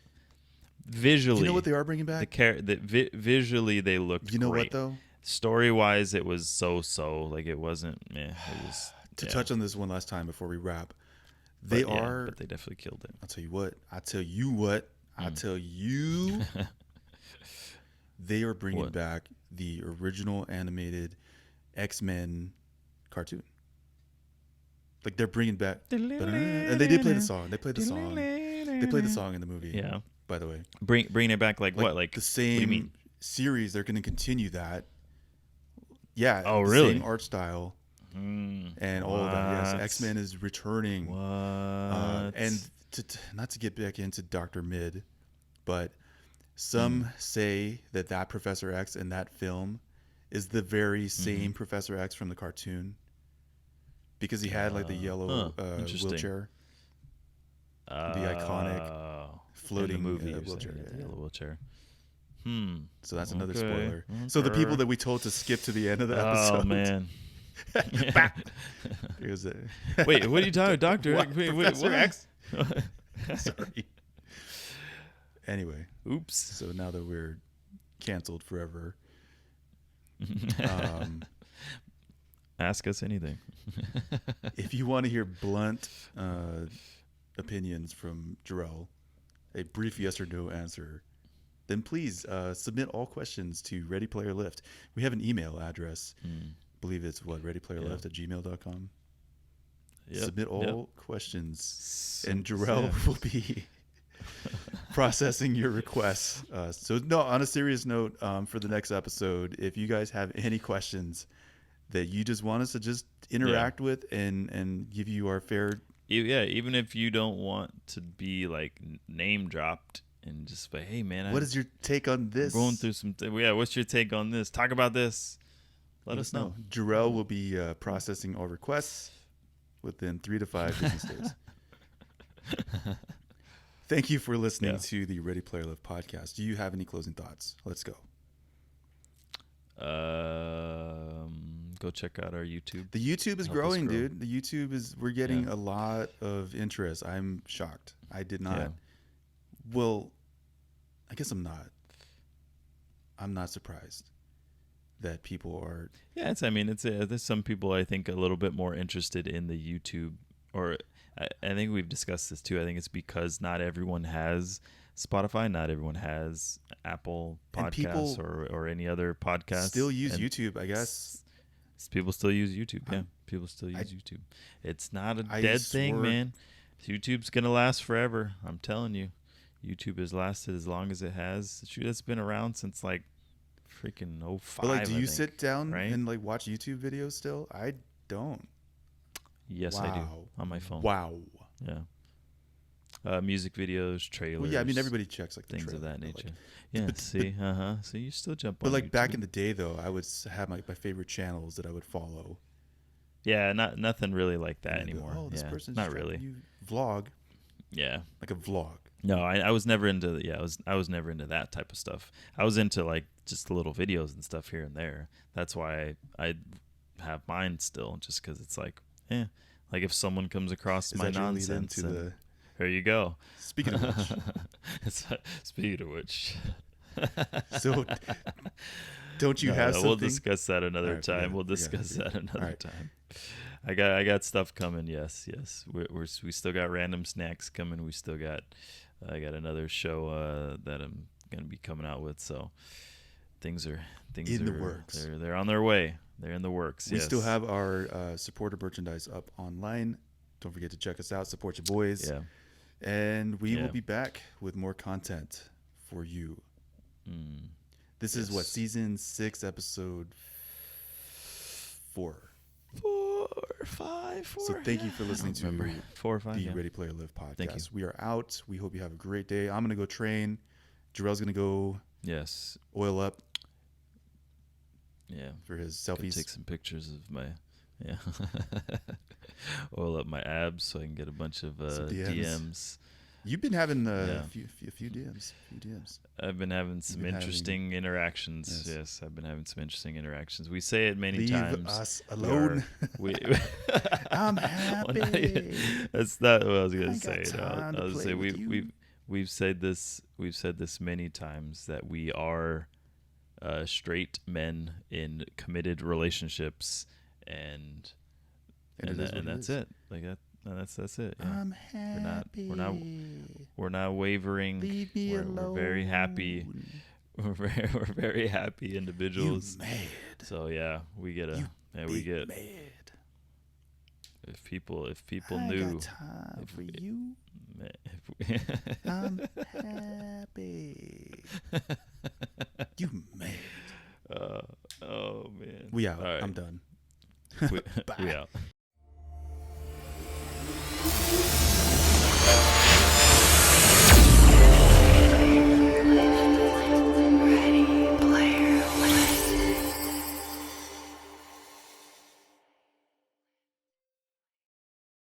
visually. You know what they are bringing back? Visually they looked. You know great. what though? Story wise, it was so. Like it wasn't. It was. To touch on this one last time before we wrap, but they definitely killed it. I'll tell you what. They are bringing back the original animated X-Men cartoon. Like they're bringing back, and they did play the song. They played the song. They played the song in the movie. Yeah. By the way, bringing it back like what? Like the same series. They're going to continue that. Yeah, Oh, the really? same art style and all of that. Yes, X-Men is returning. What? And not to get back into Dr. Mid, but some say that Professor X in that film is the very same Professor X from the cartoon, because he had like the yellow wheelchair, the iconic floating in the movie, wheelchair. The yellow wheelchair. So that's another Okay. spoiler. So the people that we told to skip to the end of the episode. Oh man. Here's it. Wait, what are you talking about, Doctor? What? Wait, Professor what? X? Sorry. Anyway, Oops. so now that we're canceled forever, Ask us anything. if you want to hear blunt opinions from rrell, a brief yes or no answer, then please submit all questions to Ready Player Lift. We have an email address. I believe it's readyplayerlift@gmail.com. Yep. Submit all questions, and rrell will be processing your requests. So no, on a serious note, for the next episode, if you guys have any questions that you just want us to just interact with and give you our fair... Yeah, even if you don't want to be like name dropped and just say, hey man, what is your take on this? I'm going through some... what's your take on this? Talk about this. Let us know. rrell will be processing all requests within 3 to 5 business days. Thank you for listening to the Ready Player Lift podcast. Do you have any closing thoughts? Let's go. Go check out our YouTube. The YouTube is growing, dude. The YouTube we're getting a lot of interest. I'm shocked. I did not. Yeah. Well, I guess I'm not. I'm not surprised that people are. Yeah, there's some people I think a little bit more interested in the YouTube, or I think we've discussed this too. I think it's because not everyone has Spotify, not everyone has Apple Podcasts or any other podcast. Still use YouTube, I guess. People still use YouTube. Yeah, people still use YouTube. It's not a dead thing, man. YouTube's gonna last forever. I'm telling you, YouTube has lasted as long as it has. It's been around since like freaking 05. But do you sit down and like watch YouTube videos still? I don't. Yes, I do on my phone. Wow. Yeah. Music videos, trailers. Well, yeah, I mean everybody checks like the things trailer, of that nature. But So you still jump on. But like YouTube. back in the day, though, I would have my favorite channels that I would follow. Yeah, nothing really like that anymore. Oh, this person's not really. You vlog. Yeah, like a vlog. No, I was never into. Yeah, I was never into that type of stuff. I was into like just little videos and stuff here and there. That's why I have mine still, just because it's like, like if someone comes across my nonsense, there you go. Speaking of which, so don't you have something? We'll discuss that another time. We'll discuss that another time. I got stuff coming. Yes. We still got random snacks coming. I got another show that I'm gonna be coming out with. So things are in the works. They're on their way. They're in the works. We still have our supporter merchandise up online. Don't forget to check us out. Support your boys. Yeah. And we will be back with more content for you. This is what, season 6, episode 4. 4, 5, 4. So thank you for listening to 4 or 5, the Ready Player Live podcast. Thank you. We are out. We hope you have a great day. I'm gonna go train. Jarrell's gonna go oil up. Yeah. For his selfies. Take some pictures of my oil up my abs so I can get a bunch of DMs. You've been having a few DMs. I've been having some interesting interactions. Yes, I've been having some interesting interactions. We say it many times. Leave us alone. I'm happy. That's not what I was gonna say. I was gonna say we've said this many times that we are straight men in committed relationships, and that's it. Like that. That's it. Yeah. I'm happy. We're not wavering. Leave me alone. We're very happy. We're very happy individuals. You mad? So we get mad. If people knew. Got time for you. I'm happy. You mad? Oh man. We out. All right. I'm done. We Bye. out.